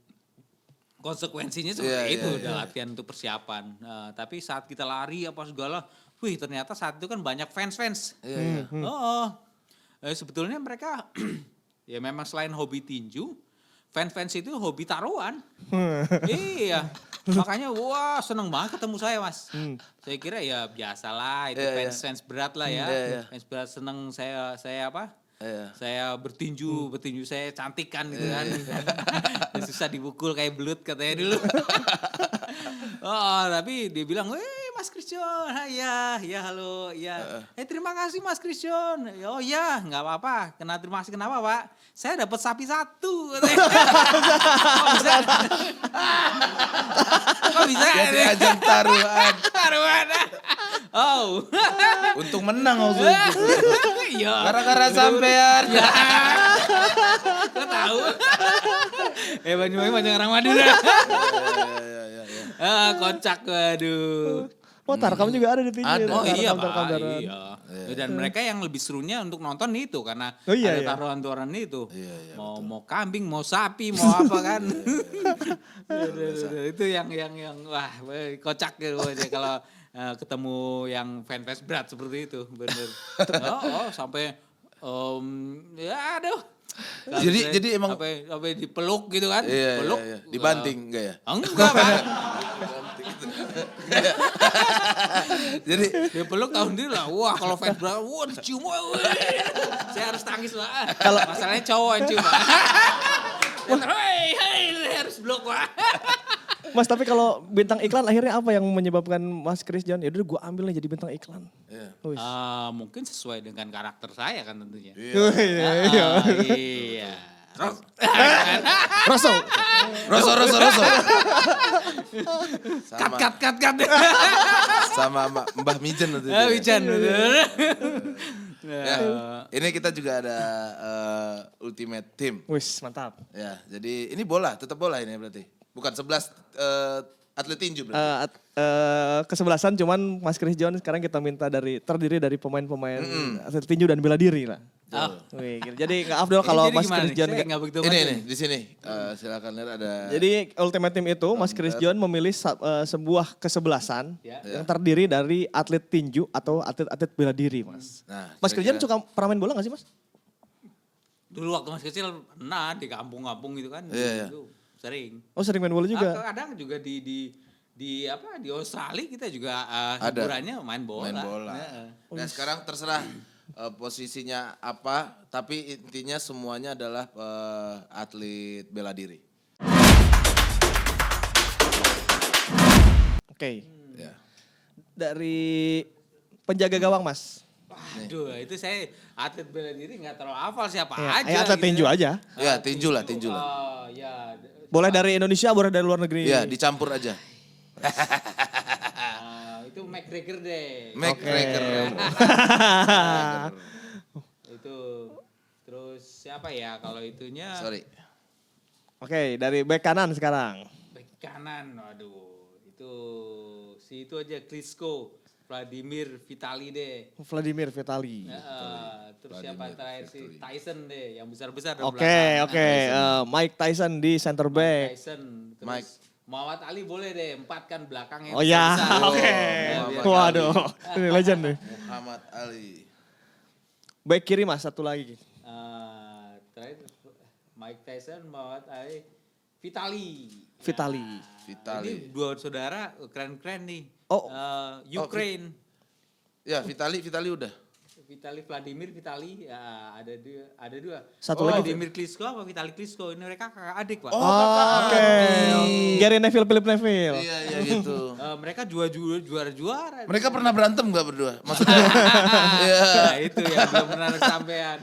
konsekuensinya seperti itu udah latihan untuk persiapan. Tapi saat kita lari apa segala, wih ternyata saat itu kan banyak fans-fans. Sebetulnya mereka ya memang selain hobi tinju, fans-fans itu hobi taruhan. Iya, makanya wah seneng banget ketemu saya Mas. Saya kira ya biasalah itu fans-fans berat lah ya. Fans berat seneng saya apa? Saya bertinju saya cantikan gitu kan. Susah dipukul kayak belut katanya dulu. Tapi dia bilang, Mas Christian, ya halo, ya. Terima kasih Mas Christian. Oh ya, nggak apa-apa. Terima kasih kenapa Pak? Saya dapat sapi 1. Kok bisa? Jadi ajang taruhan. Taruhan. Oh. Untung menang waktu itu. Iya. Gara-gara sampean. Ya. Kok tahu? Banyuwangi banyak orang Madura. Kocak, waduh. Oh Tarkam juga ada di tinju. Ada. Oh iya Tarkam, Pak, Tarkam. iya. Dan mereka yang lebih serunya untuk nonton itu karena Oh, iya, ada iya. taruhan-taruhan itu. Iya, Mau kambing, mau sapi, mau apa kan. Aduh, itu yang wah kocak gitu aja kalau ketemu yang fans berat seperti itu, bener. Sampai ya aduh. Jadi emang sampai dipeluk gitu kan. iya, Peluk. iya. Dibanting enggak ya? Enggak, Pak. Jadi Dia peluk tahun diri lah. Wah kalau fans berat, wah dicium. Saya harus tangis Pak. Masalahnya cowok yang cium Pak. Hei, harus blok Pak. Mas tapi kalau bintang iklan akhirnya apa yang menyebabkan Mas Chris John? Yaudah gue ambil nih jadi bintang iklan. Iya. Wis. Mungkin sesuai dengan karakter saya kan tentunya. Iya. Iya. Rosso. Roso. Kat. Sama Mbah Mijen waktu itu. Wijan. Ya, ini kita juga ada Ultimate Team. Wis mantap. Ya, jadi ini bola, tetap bola ini berarti. Bukan 11 atlet tinju berarti. Kesebelasan cuman Mas Chris John sekarang kita minta terdiri dari pemain-pemain atlet tinju dan bela diri lah. Wih, gitu. Jadi nggak afdol kalau Mas Chris John. Ini di sini. Silakan lihat ada. Jadi Ultimate Team itu Mas Chris John memilih sebuah kesebelasan yang terdiri dari atlet tinju atau atlet bela diri, Mas. Nah, Mas Chris John suka pernah main bola gak sih, Mas? Dulu waktu masih kecil pernah di kampung-kampung gitu kan. Iya. Gitu, sering. Oh sering main bola juga. Kadang juga di Australia kita juga Ada. hiburannya main bola. Main bola. Nah, sekarang terserah posisinya apa, tapi intinya semuanya adalah atlet bela diri. Oke. Ya. Dari penjaga gawang, Mas. Waduh, itu saya atlet bela diri nggak terlalu hafal siapa Ya, aja. atlet tinju aja. Ya, tinju lah. Oh, ya. Boleh dari Indonesia, boleh dari luar negeri. Ya, dicampur aja. Itu McGregor deh. McGregor. Itu terus siapa ya kalau itunya? Sorry. Oke, dari bek kanan sekarang. Bek kanan, waduh. Itu aja Klitschko, Vladimir Vitali deh. Vladimir Vitali. Terus siapa terakhir sih? Tyson deh, yang besar-besar. Oke. Mike Tyson di center back. Tyson. Terus Mike. Muhammad Ali boleh deh, 4 kan belakangnya. Oh ya, besar-besar. oke. Muhammad Waduh, ini legend nih. Muhammad Ali. Back kiri Mas, satu lagi. Terakhir Mike Tyson, Muhammad Ali, Vitali. Vitali. Vitali. Ini dua saudara keren-keren nih. Oh. Ukraine. Ya, Vitali udah. Vitali Vladimir Vitali ya ada dua. Satu lagi. Vladimir Klitschko apa Vitali Klitschko, ini mereka kakak adik Pak. Oke. Gary Neville, Philip Neville. Iya gitu. Mereka juara. Mereka pernah berantem gak berdua? Maksudnya? Iya. Nah, itu yang belum pernah kesampaian.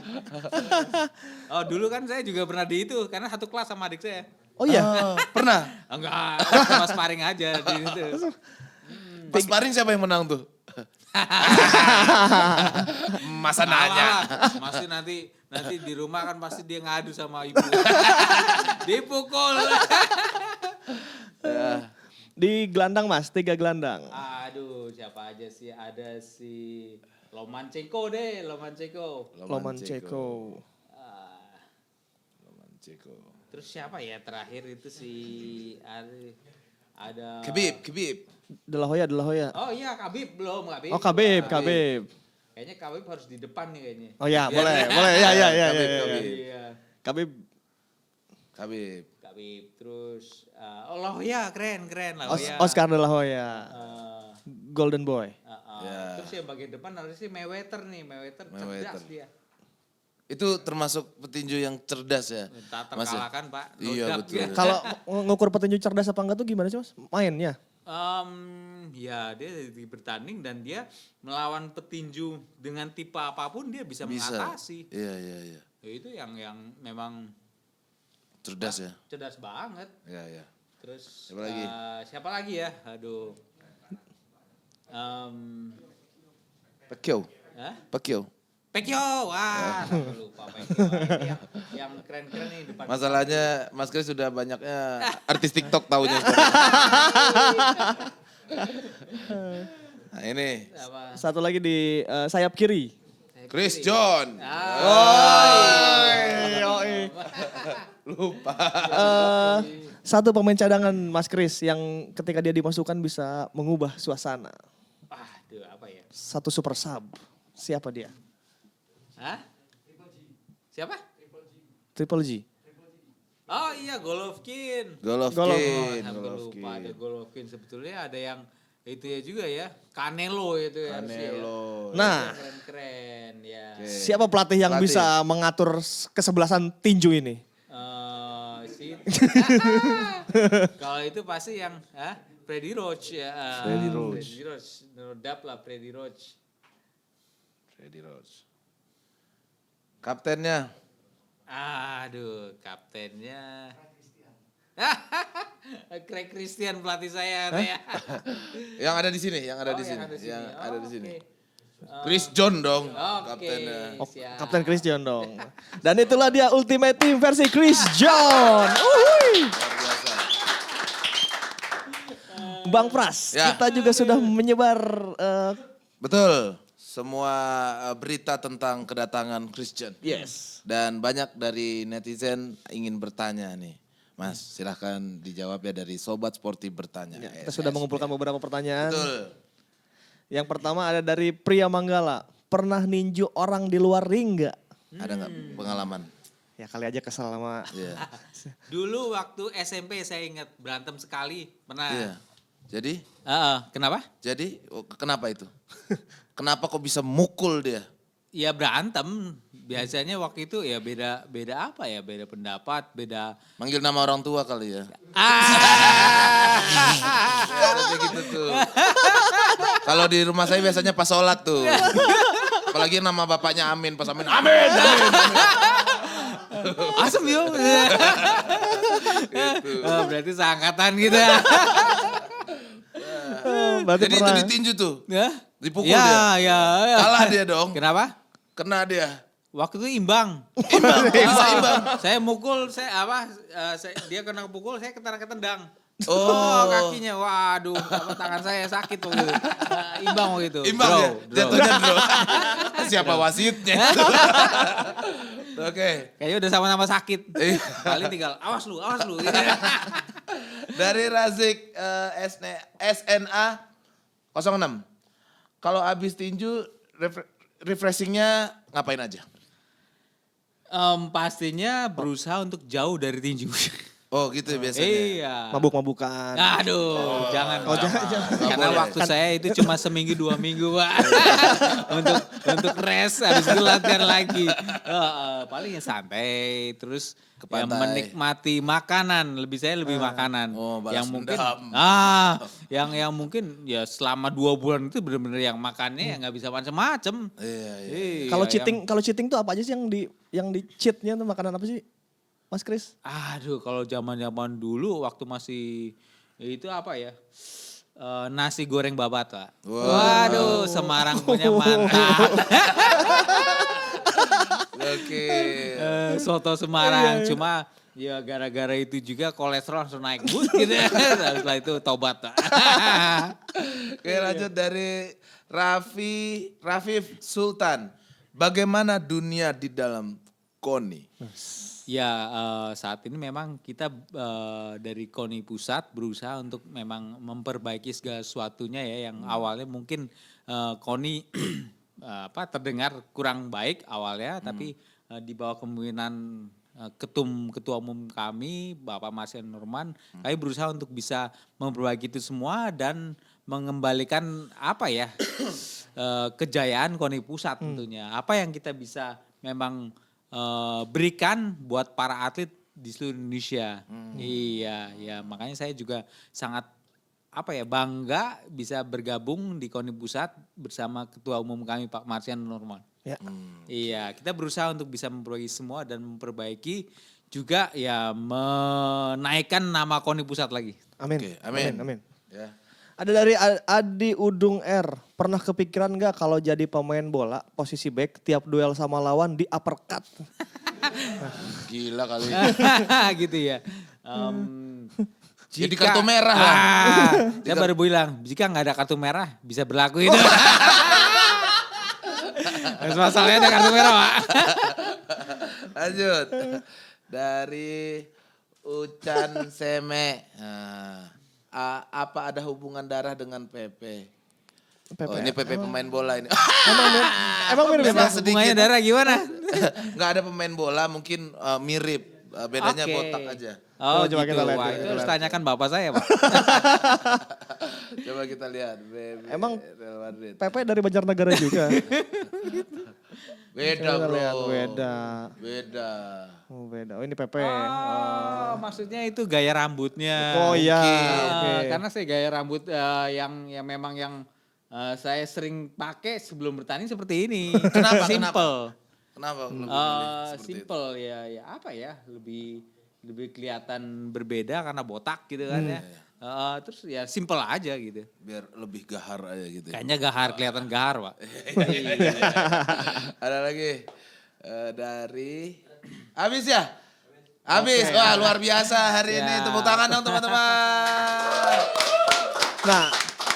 Oh dulu kan saya juga pernah di itu karena satu kelas sama adik saya. Oh iya. Pernah? Enggak, cuma sparring aja di situ. Pas sparring siapa yang menang tuh? Masa nanya. Masih nanti di rumah kan pasti dia ngadu sama ibu. Dipukul. Di gelandang Mas, 3 gelandang. Aduh, siapa aja sih? Ada si Lomachenko deh, Lomachenko. Ah, terus siapa ya terakhir itu si ada Khabib. De La Hoya. Oh iya, Khabib belum, Khabib. Oh Khabib. Kayaknya Khabib harus di depan nih kayaknya. Oh ya, boleh. Ya. Khabib. Khabib terus La Hoya keren La Hoya. Oscar De La Hoya. Golden Boy. Ya. Terus yang bagian depan harus sih Mayweather cerdas dia. Itu termasuk petinju yang cerdas ya? Tak Mas ya? terkalahkan Pak. Iya, Nodap betul. dia. Kalau ngukur petinju cerdas apa enggak tuh gimana sih Mas? Mainnya? Ya dia bertanding dan dia melawan petinju dengan tipe apapun dia bisa mengatasi. Iya. Ya, itu yang memang Cerdas ya? cerdas banget. Iya. Terus Siapa lagi? ya? Aduh. Pacquiao. Wah, lupa Pacquiao. Ini yang keren-keren nih depan. Masalahnya Mas Chris sudah banyaknya artis TikTok taunya. Nah ini Apa? Satu lagi di sayap kiri. Chris John. Lupa. Satu pemain cadangan Mas Chris yang ketika dia dimasukkan bisa mengubah suasana. Aduh, apa ya? Satu super sub. Siapa dia? Hah? Siapa? Triple G. Oh iya, Golovkin. Golovkin. Hampir lupa ada Golovkin. Sebetulnya ada yang itu ya juga ya. Canelo itu ya. Canelo. Nah, Keren-keren ya. siapa pelatih yang Pelatih. bisa mengatur kesebelasan tinju ini? Kalau itu pasti yang Freddy Roach ya. Freddy Roach. Freddy Roach. No doubt lah Freddy Roach. Freddy Roach. Kaptennya. Aduh, kaptennya. Craig Christian pelatih saya. Yang ada di sini, yang ada di Oh, sini. yang ada di Yang sini. ada di Oh, sini. oke. Chris John dong Oke. kaptennya. Siap. Kapten Chris John dong. Dan itulah dia Ultimate Team versi Chris John. Uhuy. Luar biasa. Bang Pras, Ya. kita juga sudah menyebar Betul. Semua berita tentang kedatangan Christian. yes. Dan banyak dari netizen ingin bertanya nih. Mas, silahkan dijawab ya dari Sobat Sporty bertanya. Kita sudah mengumpulkan beberapa pertanyaan. Betul. Yang pertama ada dari Pria Manggala. Pernah ninju orang di luar ring nggak? Ada nggak pengalaman? Ya kali aja kesel sama. Iya. Dulu waktu SMP saya ingat berantem sekali. Pernah. Iya. Jadi, Kenapa? kenapa itu? Kenapa kok bisa mukul dia? Ya berantem. Biasanya waktu itu ya beda apa ya? Beda pendapat, beda. Manggil nama orang tua kali ya. Kayak gitu tuh. Kalau di rumah saya biasanya pas sholat tuh. Apalagi nama bapaknya Amin, pas Amin, Amin, Amin. Asem yo. Gitu. Berarti seangkatan gitu. Berarti Jadi itu pernah. ditinju tuh, Ya. dipukul Ya, dia. ya. Kalah dia dong, Kenapa? kena dia. Waktu itu imbang. Imbang, bisa imbang. Saya mukul, dia kena pukul, saya ketendang. Oh. Kakinya, waduh, tangan saya sakit waktu itu. Imbang waktu itu. Imbang Draw, ya, draw. jatuhnya bro. Siapa wasitnya? Oke, Kayaknya udah sama-sama sakit. Iya. Paling tinggal, awas lu. dari Razik SNA 06. Kalau habis tinju, refreshingnya ngapain aja? Pastinya berusaha untuk jauh dari tinju. Oh gitu biasanya. Iya. Mabuk-mabukan. Aduh, jangan. Oh, Pak. jangan. Karena boleh. waktu saya itu cuma seminggu 2 minggu, Pak. untuk rest, habis itu latihan lagi. Paling ya santai, terus Ke ya pantai. menikmati makanan. Saya lebih makanan. Oh, balas yang mungkin, dendam. yang mungkin ya selama 2 bulan itu benar-benar yang makannya ya nggak bisa macam-macam. Iya. Kalau yang- cheating tuh apa aja sih yang di cheatnya tuh makanan apa sih? Mas Chris? Aduh, kalau zaman-zaman dulu waktu masih itu apa ya? Nasi goreng babat, Pak. Wow. Waduh, Semarang punya mantap. Oke. Soto Semarang, cuma ya gara-gara itu juga kolesterol langsung naik bus gitu ya. Setelah itu tobat, Pak. Oke lanjut dari Rafif Sultan. Bagaimana dunia di dalam KONI? Ya saat ini memang kita dari KONI Pusat berusaha untuk memang memperbaiki segala sesuatunya ya yang awalnya mungkin KONI terdengar kurang baik awalnya tapi di bawah kepemimpinan ketua umum kami Bapak Marsian Norman kami berusaha untuk bisa memperbaiki itu semua dan mengembalikan kejayaan KONI Pusat tentunya. Apa yang kita bisa memang berikan buat para atlet di seluruh Indonesia. Iya, ya makanya saya juga sangat bangga bisa bergabung di KONI Pusat bersama ketua umum kami Pak Marsian Norman. Ya. Iya, kita berusaha untuk bisa memperbaiki semua dan memperbaiki juga ya menaikkan nama KONI Pusat lagi. Amin. Oke, amin. Amin. Ya. Ada dari Adi Udung R. Pernah kepikiran nggak kalau jadi pemain bola posisi back tiap duel sama lawan di uppercut? Gila kali. Gitu ya. Jadi kartu merah lah. Saya baru bilang, jika nggak ada kartu merah bisa berlaku itu. Masalahnya ada kartu merah, Pak. Lanjut. Dari Ucan Seme. Nah, apa ada hubungan darah dengan Pepe? Oh, ini Pepe pemain bola ini. Emang mirip Beda ya? sedikit. Hubungannya darah gimana? Nggak ada pemain bola, mungkin mirip. Bedanya Oke. botak aja. Oh, Coba gitu. kita lihat, Wah, kita itu lihat. harus tanyakan bapak saya, Pak. Coba kita lihat. Emang Real Madrid. Pepe dari Banjarnegara juga. Beda Kita bro. lihat, beda. Beda. Oh beda. Oh ini Pepe. Oh, maksudnya itu gaya rambutnya. Oh iya. Oke. Karena saya gaya rambut yang memang yang saya sering pakai sebelum bertanding seperti ini. Kenapa? Simple. Kenapa? lebih milih seperti itu? Simple ya apa ya, lebih kelihatan berbeda karena botak gitu kan ya. Terus ya simple aja gitu. Biar lebih gahar aja gitu. ya. Kayaknya gahar, kelihatan gahar, Pak. Ada lagi dari habis ya? Habis. Wah, luar biasa hari ini. Ya. Tepuk tangan dong teman-teman. Nah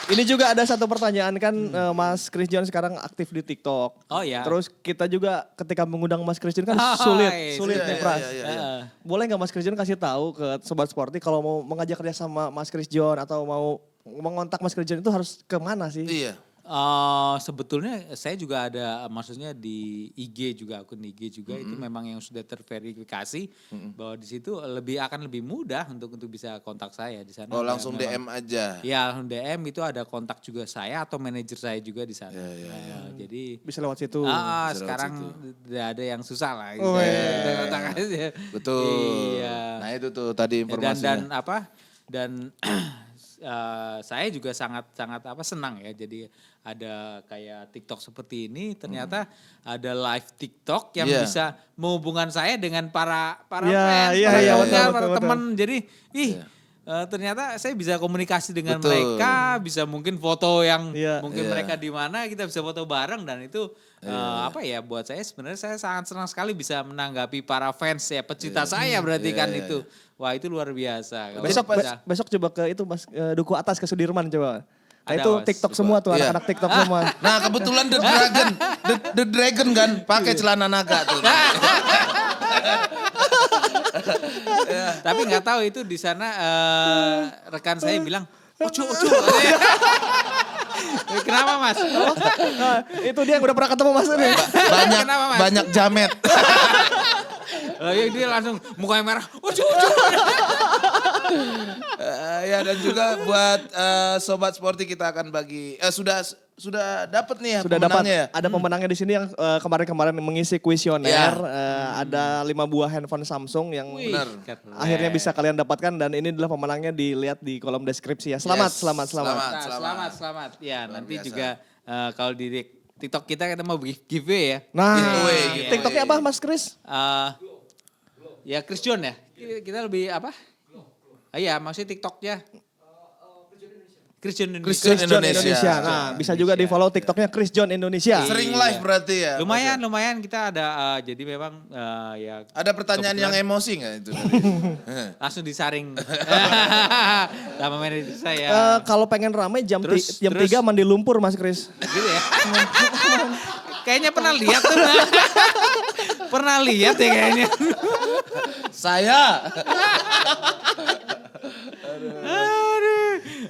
ini juga ada satu pertanyaan kan Mas Chris John sekarang aktif di TikTok. Oh ya. Terus kita juga ketika mengundang Mas Chris John kan Oh, sulit iya, nih iya, Pras. iya, iya. Boleh nggak Mas Chris John kasih tahu ke Sobat Sporty kalau mau mengajak kerja sama Mas Chris John atau mau mengontak Mas Chris John itu harus kemana sih? Iya. Sebetulnya saya juga ada, maksudnya di IG juga, akun IG juga itu memang yang sudah terverifikasi bahwa di situ akan lebih mudah untuk bisa kontak saya di sana. Oh, Ada langsung memang- DM aja. Ya, DM itu ada kontak juga saya atau manajer saya juga di sana. Jadi Bisa lewat situ. Bisa lewat sekarang tidak ada yang susah lah. Gitu. Oh, iya. Udah kontak aja. Betul. Iya. Nah, itu tuh tadi informasinya. Dan saya juga sangat senang ya, jadi ada kayak TikTok seperti ini, ternyata ada live TikTok yang Iya. bisa menghubungkan saya dengan para Iya, fans, iya, para iya, kawan, betul, para betul, teman. Jadi ternyata saya bisa komunikasi dengan Betul. mereka, bisa mungkin foto yang Iya. mungkin Iya. mereka di mana, kita bisa foto bareng, dan itu buat saya sebenarnya saya sangat senang sekali bisa menanggapi para fans ya, pecinta saya berarti kan itu. Wah, itu luar biasa. Kalau Besok bisa- besok coba ke itu Mas Duku Atas ke Sudirman coba. Nah, Ada, itu Mas. TikTok semua tuh Iya. anak-anak TikTok semua. Nah, kebetulan The Dragon kan pakai celana naga tuh. Tapi nggak tahu itu di sana rekan saya bilang, ojo. Kenapa Mas? Nah, itu dia yang udah pernah ketemu Mas ini. Banyak Kenapa, Mas? banyak jamet. Dia langsung mukanya merah, ojo. Ya, dan juga buat Sobat Sporty kita akan bagi sudah dapat nih ya Sudah dapat pemenangnya ya. ada pemenangnya di sini yang kemarin-kemarin mengisi kuesioner. Ada 5 buah handphone Samsung yang Wih, Benar. keren. akhirnya bisa kalian dapatkan dan ini adalah pemenangnya dilihat di kolom deskripsi ya. Selamat, Yes, selamat. Selamat. Ya, Luar nanti biasa. juga kalau di TikTok kita mau giveaway ya. Nah, Giveaway, giveaway. TikToknya apa Mas Chris? Ya Chris John ya. Kita lebih apa? Iya, maksudnya TikToknya. Chris John Indonesia. Chris John Indonesia. Nah, bisa juga di follow TikToknya Chris John Indonesia. Sering live berarti ya. Lumayan kita ada jadi memang ya Ada pertanyaan yang emosi nggak itu? langsung disaring sama manajer saya. Kalau pengen rame jam Terus- 3 mandi lumpur Mas Chris. Gitu ya. Kayaknya pernah lihat tuh. Pernah lihat ya kayaknya. Saya.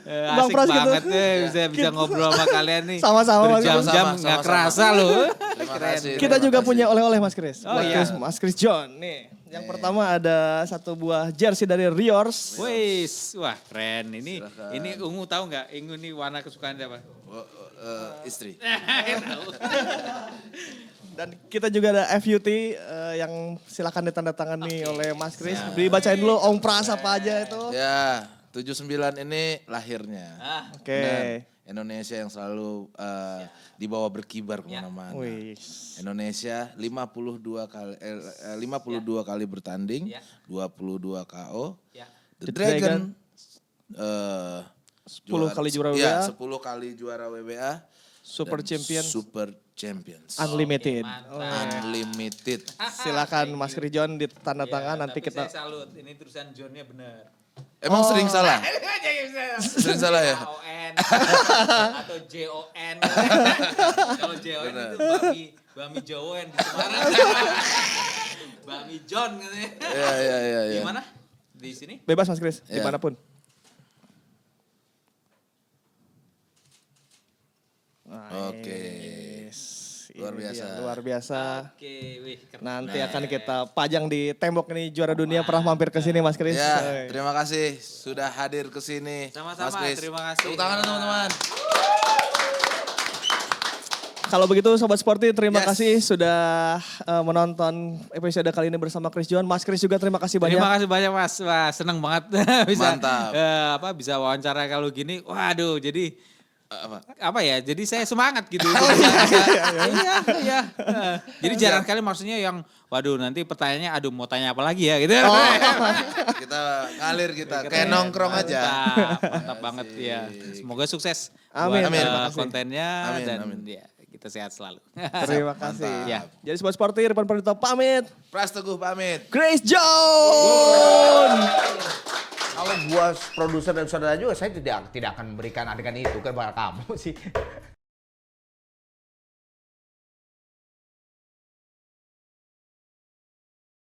Bang Asik Pras gitu. banget deh bisa ngobrol sama kalian nih. Sama-sama, Mas. Berjam-jam Sama-sama, nggak sama-sama. kerasa loh. Terima kasih. Kita juga terima punya kasih. oleh-oleh Mas Chris. Oh, Buat iya. Mas Chris John nih. Yang pertama ada satu buah jersey dari Riors. Wis, wah keren ini. Ini ungu tahu nggak? Ungu ini warna kesukaan siapa? Istri. Tahu. Dan kita juga ada FUT yang silakan ditandatangani oleh Mas Chris. Dibacain dulu Om Pras apa aja itu. Ya, 79 ini lahirnya. Oke. Benar. Indonesia yang selalu dibawa berkibar kemana-mana. Wih. Indonesia 52 kali bertanding, Ya. 22 KO. Ya. The The Dragon 10 kali juara Ya, WBA. 10 kali juara WBA. Super dan Champion Super Champions. Unlimited. Unlimited. Silakan Mas Chris John ditandatangan nanti Tapi kita. saya salut, ini tulisan John-nya benar. Emang sering salah? Sering salah ya? JON atau JON. Kalau JON itu Bami Jawa yang di Semarang. Bami John katanya. Iya. Gimana? Di sini? Bebas Mas Kris, Iya. dimanapun. Oke. Nice. Luar Ini biasa. dia, luar biasa. Oke, wih keren. Nanti akan kita pajang di tembok nih juara dunia pernah mampir ke sini Mas Kris. Ya, terima kasih sudah hadir ke sini. Sama-sama, Mas Kris. terima kasih. Tepuk tangan teman-teman. Kalau begitu Sobat Sporty terima Yes. kasih sudah menonton episode kali ini bersama Chris John. Mas Chris juga terima kasih banyak. Terima kasih banyak Mas. Wah, seneng banget bisa Mantap. bisa wawancara kalau gini. Waduh, jadi Apa? apa ya? Jadi saya semangat gitu. Oh, Iya. Jadi jarang kali maksudnya yang waduh nanti pertanyaannya aduh mau tanya apa lagi ya gitu. Kita ngalir kita kayak nongkrong aja. Mantap banget ya. Semoga sukses Amin. buat Amin. kontennya Amin, dan amin. ya kita sehat selalu. Terima kasih. Mantap. Ya. Jadi Sobat Sporty Irfan Pradito pamit. Pras Teguh pamit. Chris John. Kalau gua produser dan saudara juga saya tidak akan memberikan adegan itu kepada kamu sih.